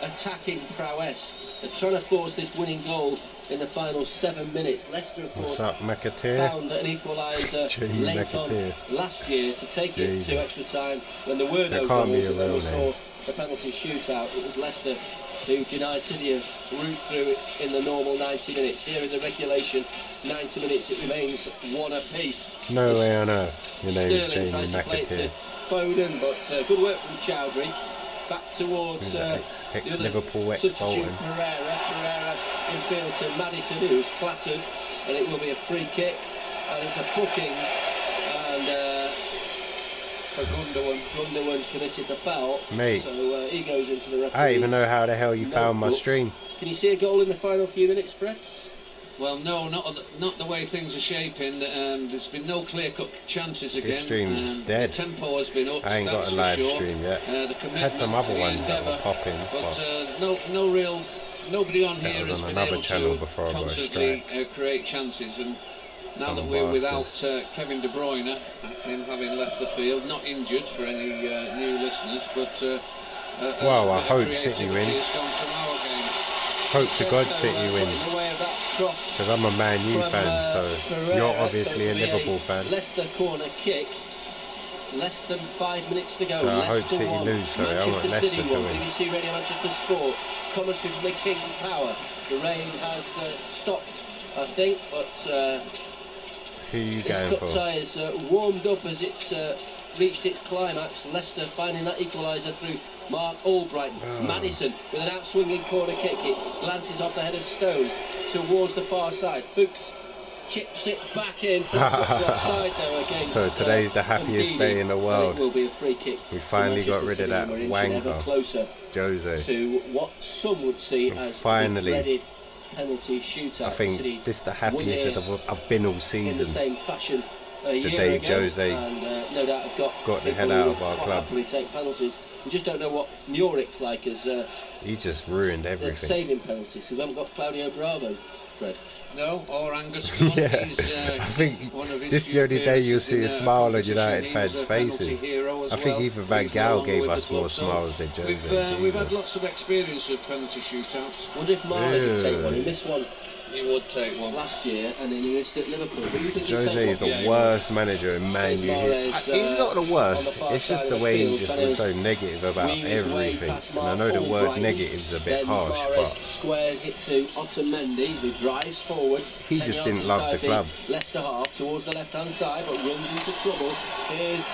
attacking prowess. They're trying to force this winning goal in the final 7 minutes. Leicester, of course, found an equaliser late on last year to take it to extra time when there were no goals, and then we saw the penalty shootout. It was Leicester who denied City a route through in the normal 90 minutes. Here in the regulation 90 minutes, it remains 1 apiece. No way on earth your name's Jamie McAteer. Foden, but good work from Chowdhury. Back towards ex-Liverpool substitute Pereira in field to Maddison, who's clattered, and it will be a free kick, and it's a booking, and Gundogan committed the foul. Mate, so he goes into the referee. I don't even know how the hell you found my stream. Can you see a goal in the final few minutes, Fred? Well, no, not the way things are shaping. There's been no clear-cut chances again. This stream's dead. The tempo has been up. I ain't got a live stream yet. I had some other ones that were popping. But nobody on here has been able to constantly create chances. And now that we're without Kevin De Bruyne, him having left the field, not injured for any new listeners, but well, I hope City win. Hope to God City wins, because I'm a Man U fan, so you're obviously a Liverpool fan. Leicester corner kick, less than 5 minutes to go. So I Leicester hope City lose, sorry, I want Leicester to win. BBC Radio Manchester Sport, commentary from the King Power. The rain has stopped, I think, but who are you going this for? cup tie is warmed up as it's reached its climax. Leicester finding that equaliser through Mark Albright. Maddison with an outswinging corner kick. It glances off the head of Stones towards the far side. Fuchs chips it back in. So today's the happiest day in the world. It will be a free kick. We finally got rid of that wanker, Jose. To what some would see as finally the dreaded penalty shootout. I think this is the happiest I've been all season. In the same fashion. The day Jose and no doubt got the head out of our club. Happily take penalties. We just don't know what Muric's like as he just ruined everything. Saving penalties. We haven't got Claudio Bravo, Fred. No, or Angus. Yeah, I think this is the only day you'll see a smile on United fans' faces. I think even Van Gaal gave us more smiles than Jose. We've had lots of experience of penalty shootouts. Wonder if Mahrez would take one. He missed one. He would take one last year, and then he missed at Liverpool. Jose is the worst manager in Man U. He's not the worst. It's just the way he just was so negative about everything. And I know the word negative's a bit harsh, but squares it to Otamendi, who drives forward. He just didn't love the club. Leicester half towards the left-hand side, but runs into trouble. Here's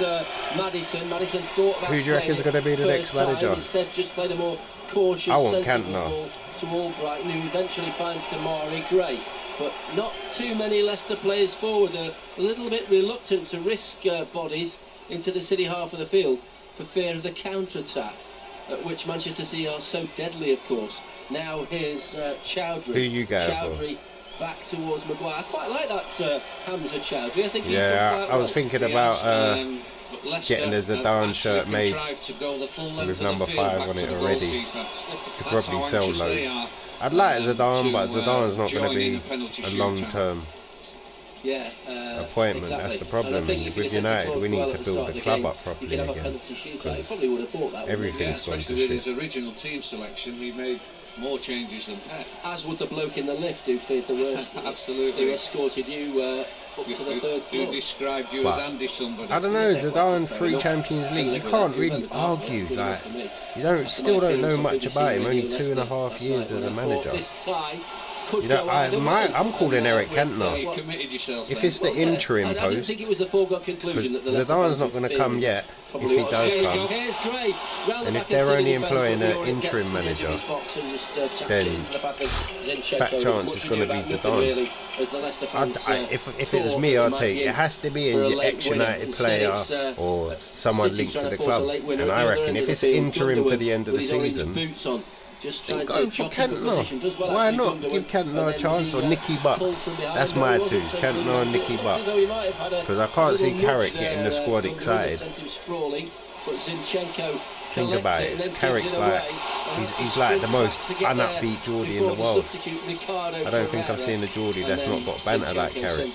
Maddison. Maddison thought about. Who do you reckon is going to be the next manager? Instead, just played a more cautious, I want sensible Cantona. ball to Albright, who eventually finds Kamari Gray. But not too many Leicester players forward. They're a little bit reluctant to risk bodies into the City half of the field for fear of the counter-attack, which Manchester City are so deadly, of course. Now here's Chowdhury. Who you going Chowdhury for? Back towards Maguire. I quite like that Hamza Chowdhury. I think I was thinking about getting the Zidane shirt made with number 5 on it already. Could probably sell loads. I'd like Zidane, but Zidane's not going to be a long-term appointment. Exactly. That's the problem. With United, we need to build the club up properly again. Everything's gone to with shit. his original team selection, he made more changes than Pep. As would the bloke in the lift who feared the worst. Absolutely. Who escorted you up to the third floor. Who described you as Andy somebody. I don't know, Zidane, 3 Champions League, you can't really argue, like, still don't know much about him, only 2.5 years as a manager. You know, I'm calling Eric Cantona. If it's the interim post, because Zidane's not going to come yet, if he does come, and if they're only employing an interim manager, then fat chance it's going to be Zidane. If it was me, I'd take it has to be an ex-United player or someone linked to the club, and I reckon if it's an interim to the end of the season, then go for Cantona. Why not give Cantona a chance, or Nicky Butt? That's my two, Cantona and Nicky Butt. Because I can't see Carrick getting the squad excited. Think about it, Carrick's like, he's like the most unupbeat Geordie in the world. I don't think I've seen a Geordie that's not got banter like Carrick.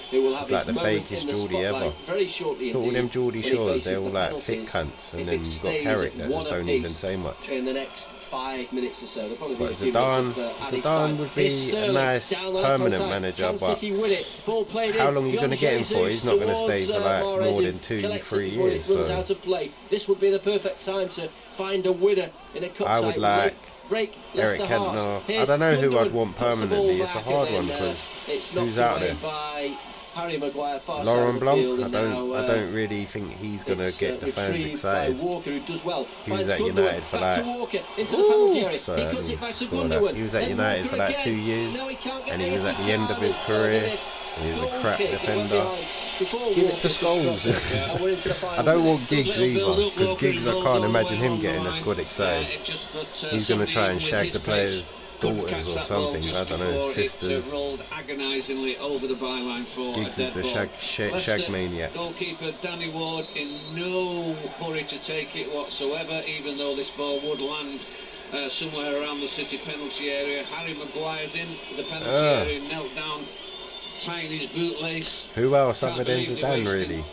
He's like the fakest Geordie ever. Look, all them Geordie Shores, they're all like thick cunts, and then you've got Carrick that just don't even say much. In the next 5 minutes or so, but Zidane would be a nice permanent manager, but how long are you going to get him for? He's not going to stay for like more than 2-3 years. So this would be the perfect time to find a winner in a cup. I would like Eric Cantona. I don't know who I'd want permanently. It's a hard one because who's out there? Laurent Blanc, I don't really think he's going to get the fans excited. He was at United for like, sorry, I didn't score that. He was at United for like 2 years, and he was at the end of his career, and he was a crap defender. Give it to Scholes. I don't want Giggs either, because Giggs, I can't imagine him getting the squad excited. He's going to try and shag the players' daughters or something, I don't know, sisters. Giggs is the shag maniac. Goalkeeper Danny Ward in no hurry to take it whatsoever, even though this ball would land somewhere around the City penalty area. Harry Maguire's in the penalty area, knelt down, tying his bootlace. Who else other than Zidane really?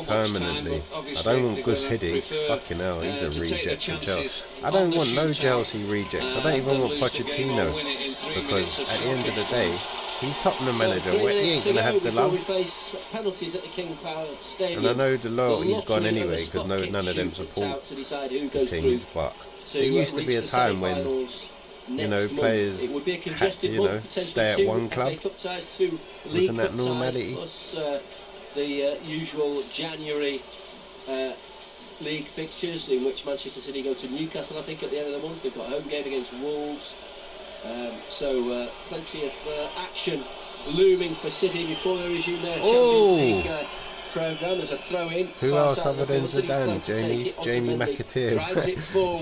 Permanently. I don't want Gus Hiddink. Fucking hell, he's a reject from Chelsea. I don't want no Chelsea rejects. I don't even want Pochettino, because at the end of the day, he's Tottenham manager. He ain't going to have the love. And I know the loyalty's gone anyway, because none of them support the teams, but there used to be a time when, you know, players had to, you know, stay at one club. Wasn't that normality? The usual January league fixtures, in which Manchester City go to Newcastle, I think, at the end of the month. They've got a home game against Wolves. So plenty of action looming for City before they resume their Champions League programme. There's a throw-in. Who else other than Zidane? Jamie McAteer.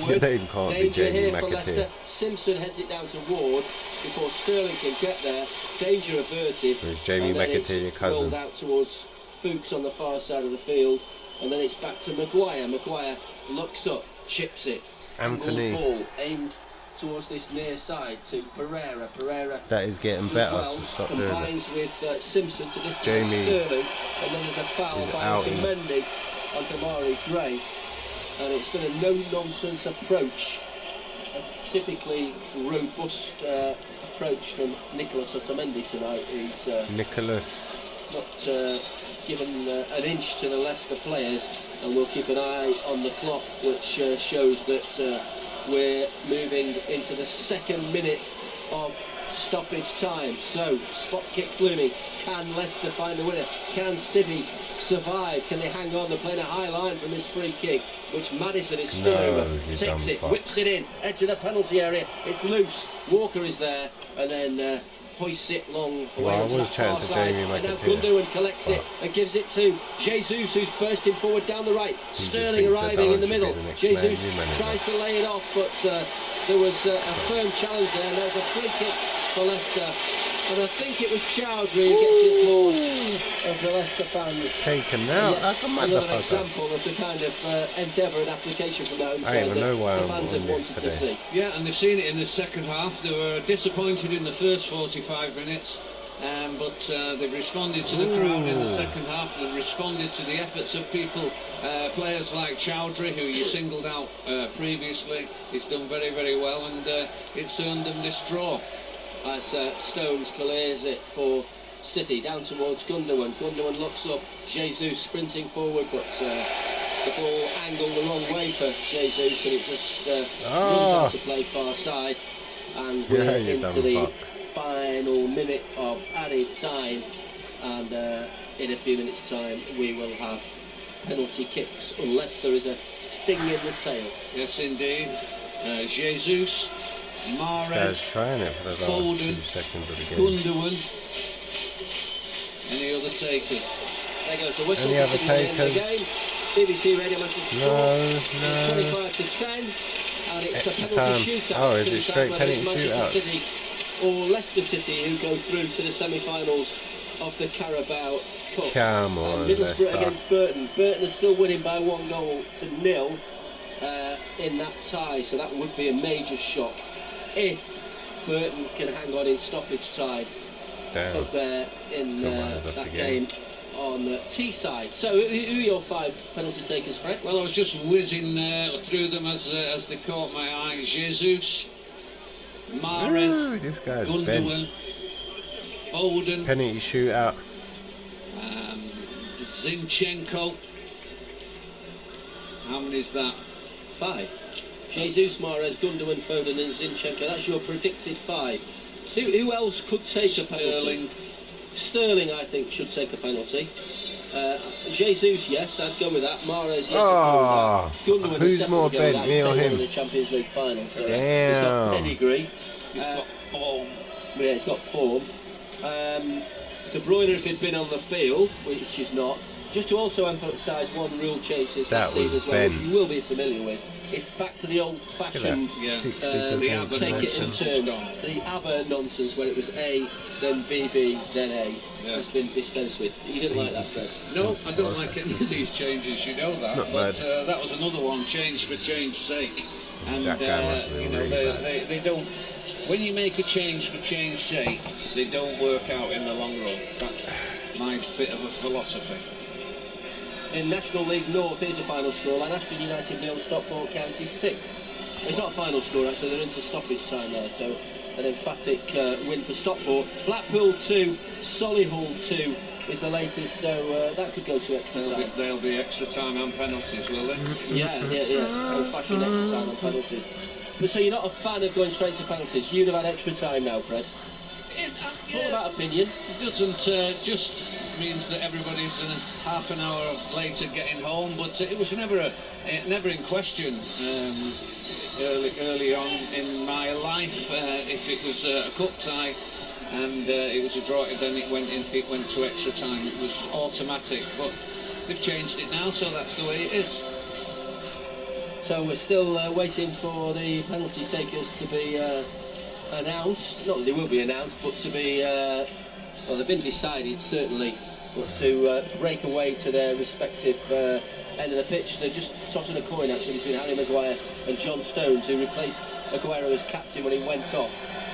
Your name can't be Jamie McAteer. Simpson heads it down to Ward before Sterling can get there. Danger averted. Who's Jamie McAteer, your cousin? Rolled out towards Fuchs on the far side of the field, and then it's back to Maguire. Maguire looks up, chips it. Anthony. Ball aimed towards this near side to Pereira. That is getting better, so stop doing that. Combines with Simpson to this Jamie Sterling, and then there's a foul by Mendy on Damari Gray, and it's been a no-nonsense approach, a typically robust approach from Nicolas Otamendi tonight. He's Nicolas not given an inch to the Leicester players, and we'll keep an eye on the clock, which shows that we're moving into the second minute of stoppage time. So, spot kick looming. Can Leicester find a winner? Can City survive? Can they hang on? They're playing a high line from this free kick, which Maddison is stood over, takes it, whips it in, edge of the penalty area. It's loose. Walker is there, and then hoists it long away. Well, I was chatting to Jamie McAteer. And now Gundogan collects it and gives it to Jesus, who's bursting forward down the right. Sterling arriving in the middle. Jesus tries to lay it off, but there was a firm challenge there, and there's a free kick for Leicester. And I think it was Chowdhury who gets the applause of the Leicester fans. Taken out, like a another example of the kind of endeavour and application from the home side that the fans have wanted to see. Yeah, and they've seen it in the second half. They were disappointed in the first 45 minutes. but they've responded to the crowd in the second half. They've responded to the efforts of people, players like Chowdhury, who you singled out previously. He's done very, very well, and it's earned them this draw. As Stones clears it for City, down towards Gundogan. Gundogan looks up, Jesus sprinting forward, but the ball angled the wrong way for Jesus, and it just runs out to play far side. And we're into the final minute of added time, and in a few minutes' time we will have penalty kicks, unless there is a sting in the tail. Yes, indeed. Jesus, Mahrez, trying it for the last Foden, 2 seconds of the game. Gundogan. Any other takers? There goes the whistle. Any other takers? BBC Radio Manchester No. 25 to 10, and it's Extra a penalty time. shootout. Oh, is it straight penalty shootout? City or Leicester City who go through to the semi-finals of the Carabao Cup. Come on, Middlesbrough Leicester. against Burton. Burton is still winning by 1-0 in that tie, so that would be a major shock if Burton can hang on in stoppage time up there in that game on Teesside. So who are your 5 penalty takers, Fred? Well, I was just whizzing through them as they caught my eye. Jesus, Mahrez, this guy's Gundogan, Foden, penalty shootout. Zinchenko. How many is that? 5. Jesus, Mahrez, Gundogan, Foden and Zinchenko. That's your predicted 5. Who else could take a penalty? Sterling, I think, should take a penalty. Jesus, yes, I'd go with that. Mahrez, yes, I'd go with that. Gundogan, who's more bent, me or him? In the Champions League final, so damn. He's got pedigree. He's got form. Yeah, he's got form. De Bruyne, if he'd been on the field, which he's not. Just to also emphasise one rule change since last season as well, which you will be familiar with. It's back to the old-fashioned take it in turn. The ABBA nonsense where it was A, then BB, then A, has been dispensed with. You didn't like that, Fred? No, I don't like any of these changes, you know that. But that was another one, change for change's sake. And you know, they don't. When you make a change for change's sake, they don't work out in the long run. That's my bit of a philosophy. In National League North, here's a final score. Aston United 0, Stockport County 6. It's not a final score actually, they're into stoppage time there, so an emphatic win for Stockport. Blackpool 2, Solihull 2 is the latest, so that could go to extra time. There'll be extra time and penalties, will they? Yeah. Old-fashioned extra time and penalties. But so you're not a fan of going straight to penalties? You'd have had extra time now, Fred? All about opinion. It doesn't just means that everybody's half an hour later getting home, but it was never in question early on in my life. If it was a cup tie and it was a draw, then it went to extra time. It was automatic, but they've changed it now, so that's the way it is. So we're still waiting for the penalty takers to be announced. Not that they will be announced, but to be well, they've been decided certainly, but to break away to their respective end of the pitch. They're just tossing a coin actually between Harry Maguire and John Stones, who replaced Aguero as captain when he went off.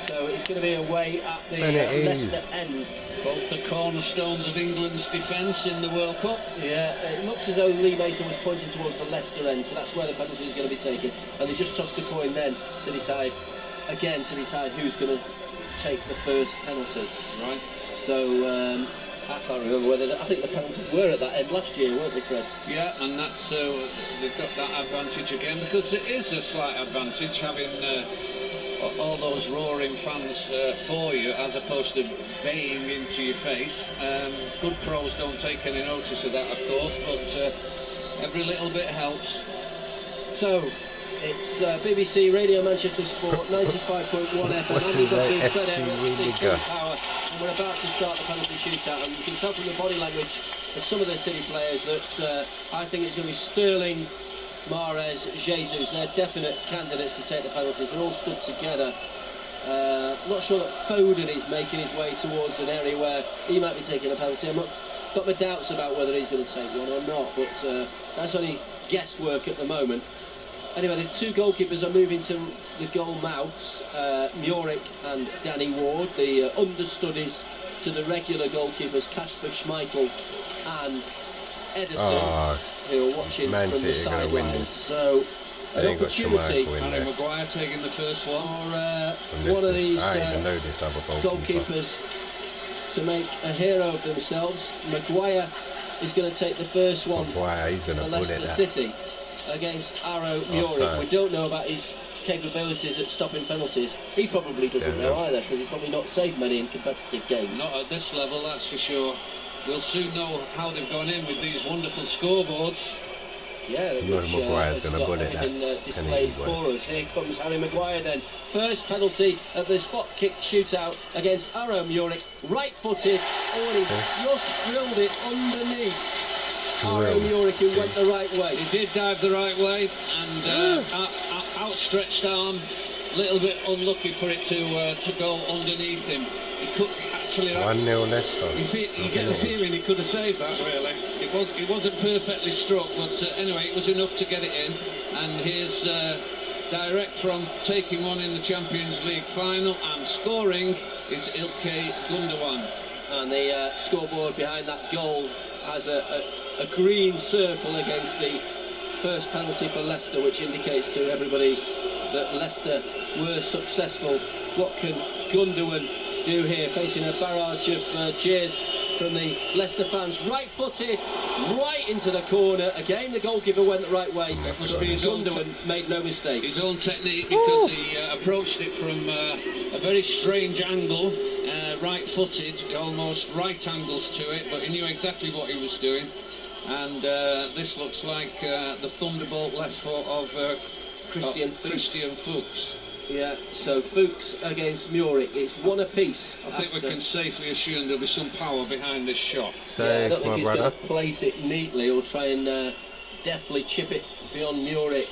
So it's going to be away at the Leicester end. Both the cornerstones of England's defence in the World Cup. Yeah, it looks as though Lee Mason was pointing towards the Leicester end, so that's where the penalty is going to be taken. And they just tossed the coin then to decide who's going to take the first penalty. Right. So I can't remember whether I think the penalties were at that end last year, weren't they, Fred? Yeah, and that's they've got that advantage again, because it is a slight advantage having all those roaring fans for you, as opposed to baying into your face. Good pros don't take any notice of that, of course, but every little bit helps. So it's BBC Radio Manchester Sport 95.1 FM. What's his name? FC Power, and we're about to start the penalty shootout, and you can tell from the body language of some of the City players that I think it's going to be Sterling, Mahrez, Jesus. They're definite candidates to take the penalties. They're all stood together. Not sure that Foden is making his way towards an area where he might be taking a penalty. I've got my doubts about whether he's going to take one or not, but that's only guesswork at the moment. Anyway, the two goalkeepers are moving to the goal mouths, Muric and Danny Ward, the understudies to the regular goalkeepers, Kasper Schmeichel and Ederson, who are watching from the sidelines. So an opportunity. Harry Maguire taking the first one. Or one of these goalkeepers to make a hero of themselves. Maguire is going to take the first one. Maguire, he's going to put it Leicester City against Aro Muric. We don't know about his capabilities at stopping penalties. He probably doesn't know either, because he's probably not saved many in competitive games. Not at this level, that's for sure. We'll soon know how they've gone in with these wonderful scoreboards. Yeah, Maguire's going to put it displayed for us. Here comes Harry Maguire then. First penalty of the spot kick shootout against Aro Muric. Right-footed. Oh, and he just drilled it underneath. Aro Muric, who went the right way. He did dive the right way, and outstretched arm. A little bit unlucky for it to go underneath him. He could actually. 1-0 Leicester. You get the feeling he could have saved that. Really, it wasn't perfectly struck, but anyway, it was enough to get it in. And here's direct from taking one in the Champions League final and scoring. It's Ilkay Gundogan. And the scoreboard behind that goal has a green circle against the first penalty for Leicester, which indicates to everybody that Leicester were successful. What can Gundogan do here, facing a barrage of cheers from the Leicester fans? Right-footed, right into the corner. Again, the goalkeeper went the right way. Gundogan made no mistake. His own technique, because he approached it from a very strange angle, right-footed, almost right angles to it, but he knew exactly what he was doing. And this looks like the thunderbolt left foot of Christian Fuchs. Yeah, so Fuchs against Muric. It's one apiece. I think we can safely assume there'll be some power behind this shot. I don't think he's going to place it neatly or try and deftly chip it beyond Muric.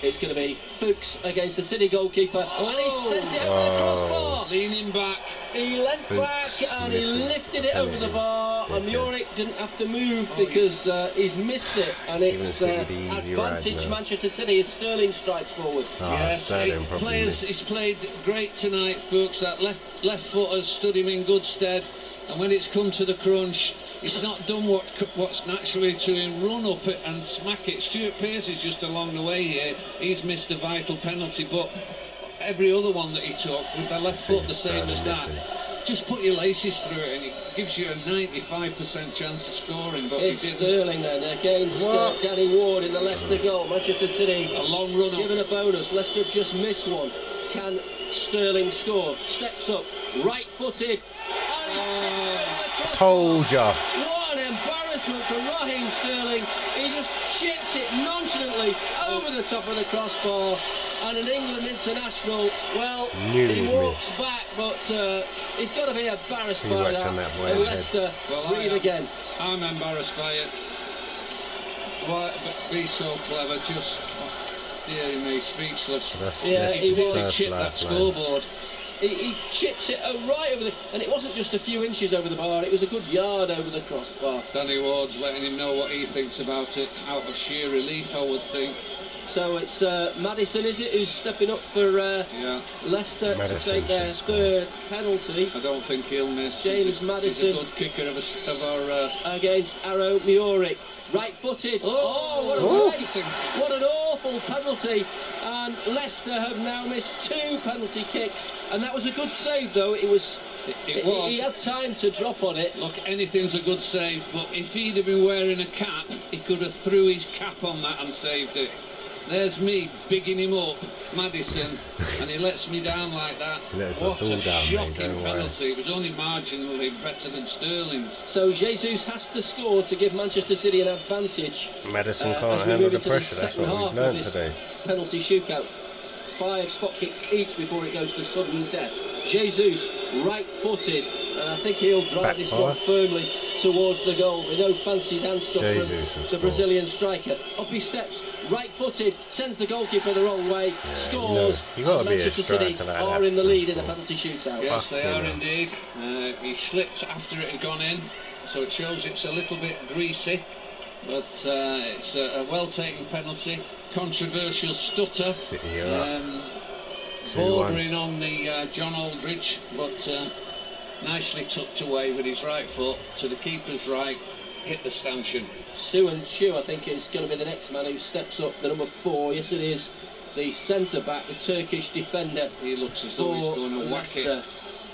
It's going to be Fuchs against the City goalkeeper. And he sent it over the crossbar. Leaning back. He leant back and he lifted it over the bar. And Muric didn't have to move because he's missed it. And it's advantage Manchester City as Sterling strikes forward. Yes, he's played great tonight, Fuchs. That left foot has stood him in good stead. And when it's come to the crunch, he's not done what's naturally to him, run up it and smack it. Stuart Pearce is just along the way here. He's missed a vital penalty, but every other one that he took with the left foot the same as that. Just put your laces through it and it gives you a 95% chance of scoring. But it's Sterling then against Danny Ward in the Leicester goal. Manchester City, a long run given a bonus. Leicester have just missed one. Can Sterling score? Steps up, right-footed. Told ya. What an embarrassment for Raheem Sterling. He just chips it nonchalantly over the top of the crossbar. And an England international, well, he walks back, but he's got to be embarrassed by that. And Leicester breathe again. I'm embarrassed by it. Why be so clever? Just, dear me, speechless. He really chipped that scoreboard. He chips it right over and it wasn't just a few inches over the bar, it was a good yard over the crossbar. Danny Ward's letting him know what he thinks about it, out of sheer relief, I would think. So it's Maddison, is it, who's stepping up for Leicester to take their third penalty. I don't think he'll miss. James Maddison. He's a good kicker of our... against Aro Muric. Right-footed. What an awful penalty. And Leicester have now missed 2 penalty kicks. And that was a good save, though. It was. He had time to drop on it. Look, anything's a good save, but if he'd have been wearing a cap, he could have threw his cap on that and saved it. There's me bigging him up, Maddison, and he lets me down like that. What a shocking penalty. It was only marginally better than Sterling's. So Jesus has to score to give Manchester City an advantage. Madison can't handle the pressure, that's what we've learned today. Penalty shootout. 5 spot kicks each before it goes to sudden death. Jesus, right-footed, and I think he'll drive this one firmly towards the goal with no fancy dance stuff from the Brazilian striker. Up he steps, right-footed, sends the goalkeeper the wrong way, scores. You got to be Manchester City are in the lead in the penalty shootout. Yes, they are indeed. He slipped after it had gone in, so it shows it's a little bit greasy. But it's a well-taken penalty. Controversial stutter. bordering on the John Aldridge, but nicely tucked away with his right foot to the keeper's right, hit the stanchion. Suan Chu, I think, is going to be the next man who steps up, the number 4. Yes, it is. The centre-back, the Turkish defender. He looks as though he's going to whack it.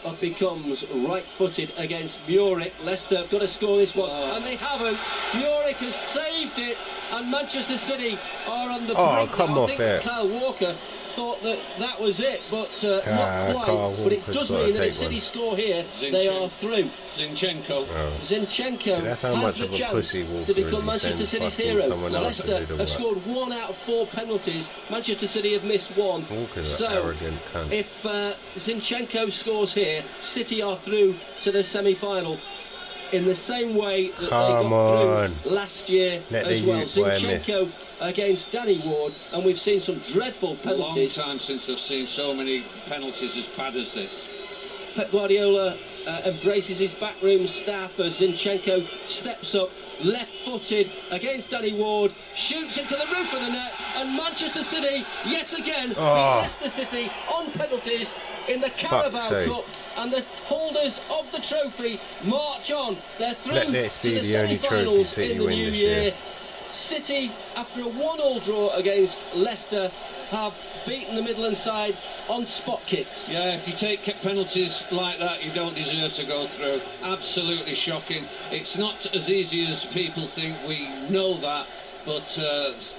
Up he comes, right-footed against Muric. Leicester have got to score this one, and they haven't. Muric has saved it, and Manchester City are on the brink. Come off it. Kyle Walker thought that was it, but not quite. But it does mean that if City score here, they are through. Zinchenko. Zinchenko See, that's how much of a pussy Walker to become Manchester City's hero. Leicester have scored 1 out of 4 penalties. Manchester City have missed 1. Walker's an arrogant cunt. If Zinchenko scores here, City are through to the semi-final. In the same way that they got through last year as well. Zinchenko against Danny Ward, and we've seen some dreadful penalties. Long time since I've seen so many penalties as bad as this. Pep Guardiola embraces his backroom staff as Zinchenko steps up, left-footed against Danny Ward, shoots into the roof of the net, and Manchester City yet again beat Leicester City on penalties in the Carabao Cup, and the holders of the trophy march on. They're through to the semi-finals in the new year. City, after a 1-1 draw against Leicester, have beaten the Midland side on spot kicks. Yeah, if you take penalties like that, you don't deserve to go through. Absolutely shocking. It's not as easy as people think, we know that, but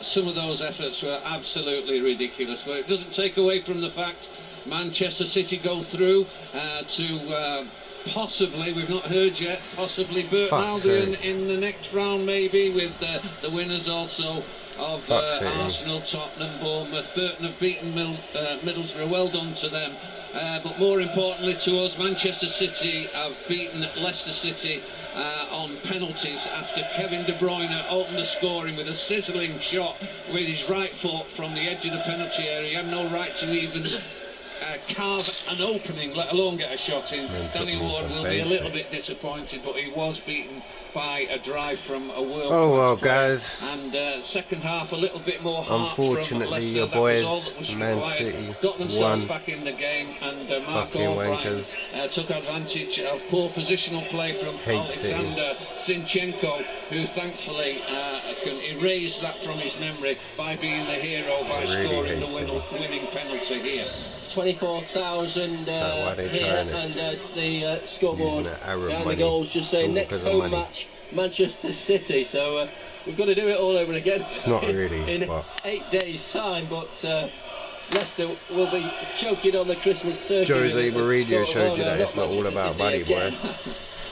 some of those efforts were absolutely ridiculous. But it doesn't take away from the fact Manchester City go through to possibly, we've not heard yet, possibly Burton Albion in the next round, maybe, with the winners also of Arsenal, Tottenham, Bournemouth. Burton have beaten Middlesbrough, well done to them. But more importantly to us, Manchester City have beaten Leicester City on penalties after Kevin De Bruyne opened the scoring with a sizzling shot with his right foot from the edge of the penalty area. He had no right to even carve an opening, let alone get a shot in. Danny Ward will be a little bit disappointed, but he was beaten by a drive from a world. Oh well, guys. And second half a little bit more heart. Unfortunately, your boys, Man City, got themselves back in the game, and Mark O'Brien took advantage of poor positional play from Alexander Zinchenko, who thankfully can erase that from his memory by being the hero by scoring the winning penalty here. 24,000 here, and the scoreboard and the goals just saying next home match Manchester City. So we've got to do it all over again. It's not really in 8 days' time, but Leicester will be choking on the Christmas turkey. Jose Mourinho showed you that it's not all about money, boy.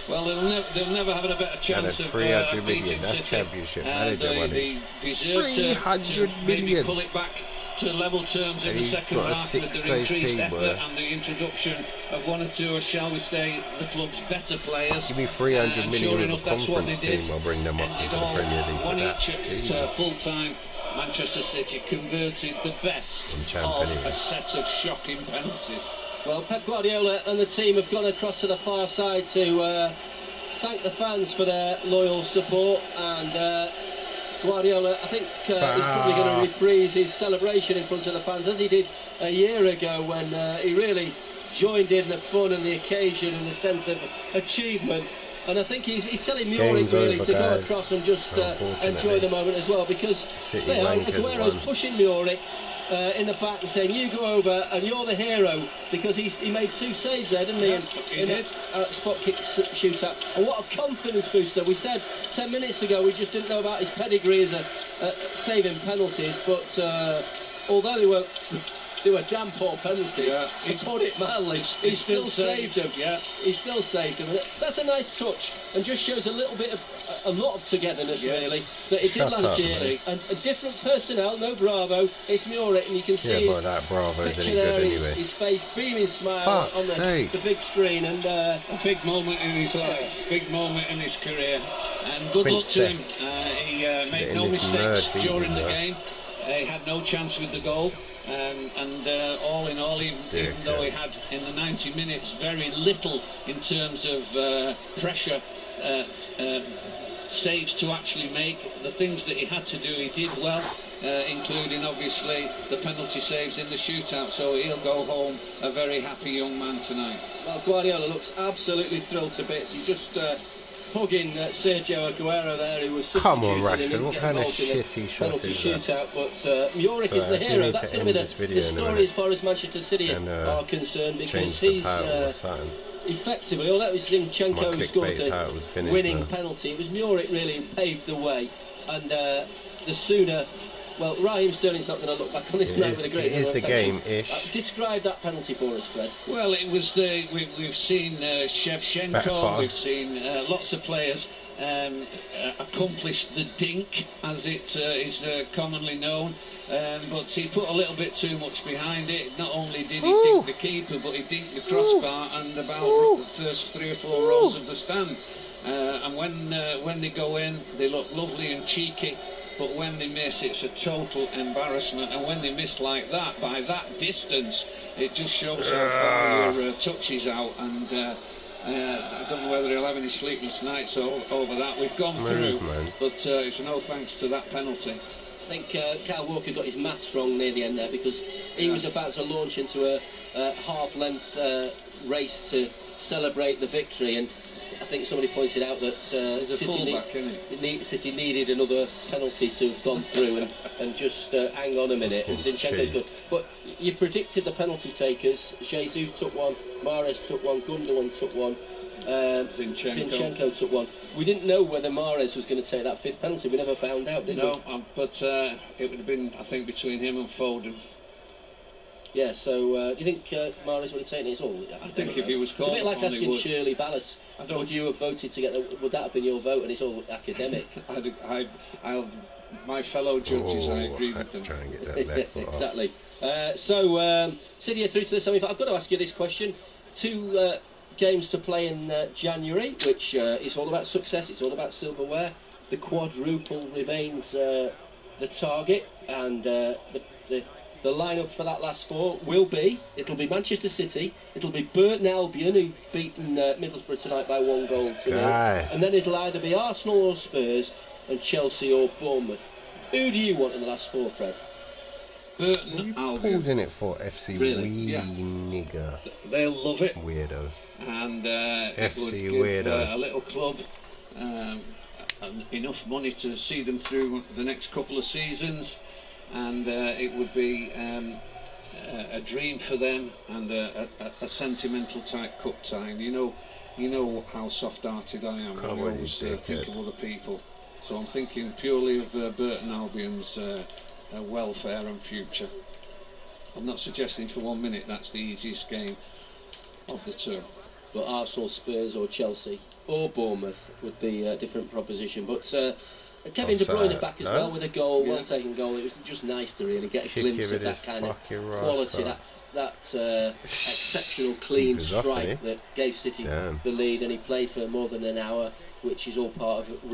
Well, they'll never have a better chance of 300 million. That's City. Championship manager money. They deserve 300 to million. maybe pull it back to level terms in the second half with their increased effort and the introduction of 1 or 2, shall we say, the club's better players. Give me 300 million sure with enough, the conference team. I'll bring them up into the Premier League. One each at full-time. Manchester City converted the best of a set of shocking penalties. Well, Pep Guardiola and the team have gone across to the far side to thank the fans for their loyal support, and Guardiola, I think, is probably going to reprise his celebration in front of the fans as he did a year ago when he really joined in the fun and the occasion and the sense of achievement. And I think he's telling Muric really to go across and just enjoy the moment as well, because Aguero's pushing Muric in the back and saying, you go over and you're the hero, because he made 2 saves there, didn't he? In that spot kick shootout. And what a confidence booster. We said 10 minutes ago we just didn't know about his pedigree as a saving penalties, but although they were damn poor penalties, to put it mildly, he still saved them. He still saved them. That's a nice touch, and just shows a lot of togetherness really that he did last year. And a different personnel, no Bravo, it's Muric, and you can see his picture there, his face, beaming smile on the big screen, and a big moment in his life, big moment in his career, and good luck to him. He made no mistakes during the game. He had no chance with the goal. And all in all, even though he had in the 90 minutes very little in terms of pressure saves to actually make. The things that he had to do, he did well, including obviously the penalty saves in the shootout. So he'll go home a very happy young man tonight. Well, Guardiola looks absolutely thrilled to bits. He just hugging Sergio Aguero there, who was come on, substituting Rashford, what kind of shitty shot penalty is that? shootout. But Muric is the hero. That's going to be the story as far as Manchester City are concerned, because he's effectively, although it was Zinchenko who scored the winning penalty, it was Muric really who paved the way. And the sooner, well, Raheem Sterling's not going to look back on this now with a great deal of affection. Game-ish. Describe that penalty for us, Fred. Well, it was we've seen Shevchenko, we've seen lots of players accomplish the dink, as it is commonly known, but he put a little bit too much behind it. Not only did he dink the keeper, but he dinked the crossbar and about the first 3 or 4 rows of the stand. And when they go in, they look lovely and cheeky. But when they miss, it's a total embarrassment. And when they miss like that, by that distance, it just shows how far your touch is out. And I don't know whether he'll have any sleepless nights over that. We've gone through, but it's no thanks to that penalty. I think Kyle Walker got his maths wrong near the end there, because he was about to launch into a half-length race to celebrate the victory, and I think somebody pointed out that City needed another penalty to have gone through and just hang on a minute. And Zinchenko's good. But you predicted the penalty takers. Jesus took one, Mahrez took one, Gundogan took one, Zinchenko took one. We didn't know whether Mahrez was going to take that 5th penalty. We never found out, did we? No, but it would have been, I think, between him and Foden. Yeah, so do you think Mahrez would have taken it? It's all I think if he was called, it's a bit like asking Shirley Ballas, would you have voted to get would that have been your vote? And it's all academic. My fellow judges, I agree with them. Try and get that left foot exactly. So City are through to the semi-final. I've got to ask you this question. 2 games to play in January, which is all about success. It's all about silverware. The quadruple remains the target, and the lineup for that last 4 it'll be Manchester City, it'll be Burton Albion, who've beaten Middlesbrough tonight by 1 goal to 0, and then it'll either be Arsenal or Spurs, and Chelsea or Bournemouth. Who do you want in the last 4, Fred? Burton Albion. Pulled in it for FC nigger. They'll love it. Weirdo. And FC it would give weirdo. A little club enough money to see them through the next couple of seasons. And it would be a dream for them, and a sentimental type cup time. You know how soft-hearted I am. I always think of other people. So I'm thinking purely of Burton Albion's welfare and future. I'm not suggesting for 1 minute that's the easiest game of the 2. But Arsenal, Spurs or Chelsea or Bournemouth would be a different proposition. But Kevin De Bruyne back as well with a goal, well-taken goal. It was just nice to really get a glimpse of that kind of quality, that exceptional clean strike that gave City the lead, and he played for more than an hour, which is all part of his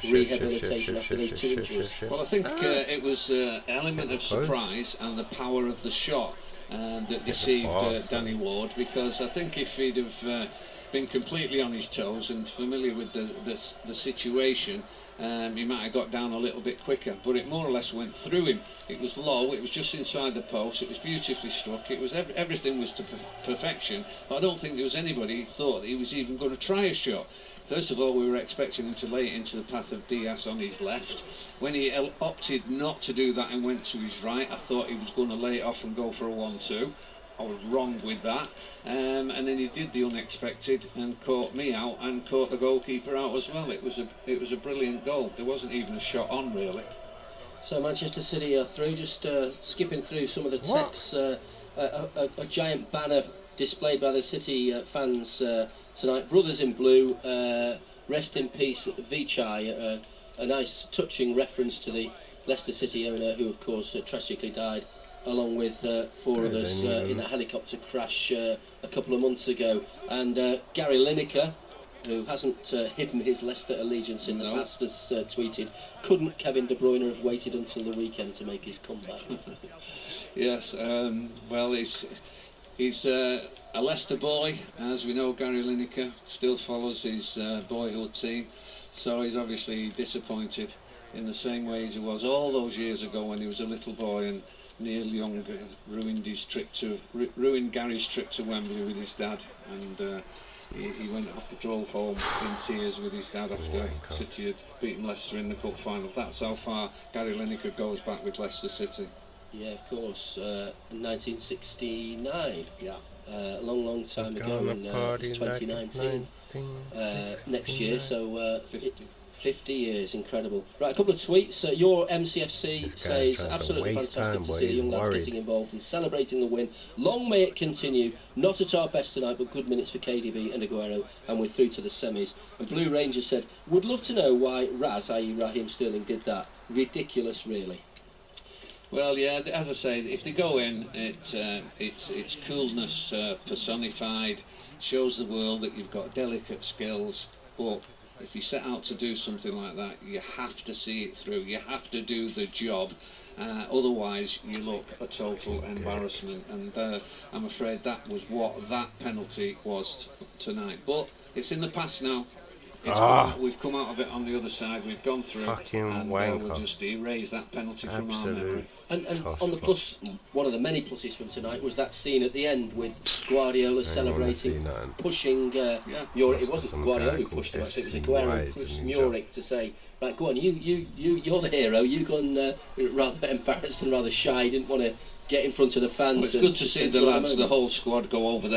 rehabilitation after those 2 injuries. Well, I think it was an element of surprise and the power of the shot that deceived Danny Ward, because I think if he'd have been completely on his toes and familiar with the situation, he might have got down a little bit quicker, but it more or less went through him. It was low, it was just inside the post, it was beautifully struck, it was everything was to perfection, but I don't think there was anybody who thought that he was even going to try a shot. First of all, we were expecting him to lay it into the path of Diaz on his left. When he opted not to do that and went to his right, I thought he was going to lay it off and go for a 1-2. I was wrong with that, and then he did the unexpected and caught me out and caught the goalkeeper out as well. It was a brilliant goal. There wasn't even a shot on, really. So Manchester City are through. Just skipping through some of the texts. A giant banner displayed by the City fans tonight. Brothers in blue. Rest in peace, Vichai. A nice, touching reference to the Leicester City owner, who of course tragically died, along with 4 others in a helicopter crash a couple of months ago. And Gary Lineker, who hasn't hidden his Leicester allegiance in the past, has tweeted, couldn't Kevin De Bruyne have waited until the weekend to make his comeback? Yes, well, he's a Leicester boy, as we know. Gary Lineker still follows his boyhood team, So he's obviously disappointed in the same way as he was all those years ago when he was a little boy and Neil Young ruined Gary's trip to Wembley with his dad, and he drove home in tears with his dad after City had beaten Leicester in the cup final. That's how far Gary Lineker goes back with Leicester City. Yeah, of course. 1969. Yeah. A long time ago, and it's 2019 next year, so 50 years, incredible. Right, a couple of tweets. Your MCFC says, absolutely fantastic to see the young lads getting involved and celebrating the win. Long may it continue. Not at our best tonight, but good minutes for KDB and Aguero, and we're through to the semis. And Blue Ranger said, would love to know why Raz, i.e. Raheem Sterling, did that. Ridiculous, really. Well, yeah, as I say, if they go in, it's coolness personified, shows the world that you've got delicate skills, but if you set out to do something like that, you have to see it through, you have to do the job, otherwise you look a total embarrassment, and I'm afraid that was what that penalty was tonight. But it's in the past now. We've come out of it on the other side, we've gone through, and we'll just erase that penalty from our memory. And on the plus, one of the many pluses from tonight was that scene at the end with Guardiola celebrating, pushing Muric. It wasn't Guardiola who pushed him, actually, it was Aguero who pushed Muric to say, right, go on, you're the hero, you gone rather embarrassed and rather shy, didn't want to get in front of the fans. Well, it's good to see the lads, the whole squad, go over there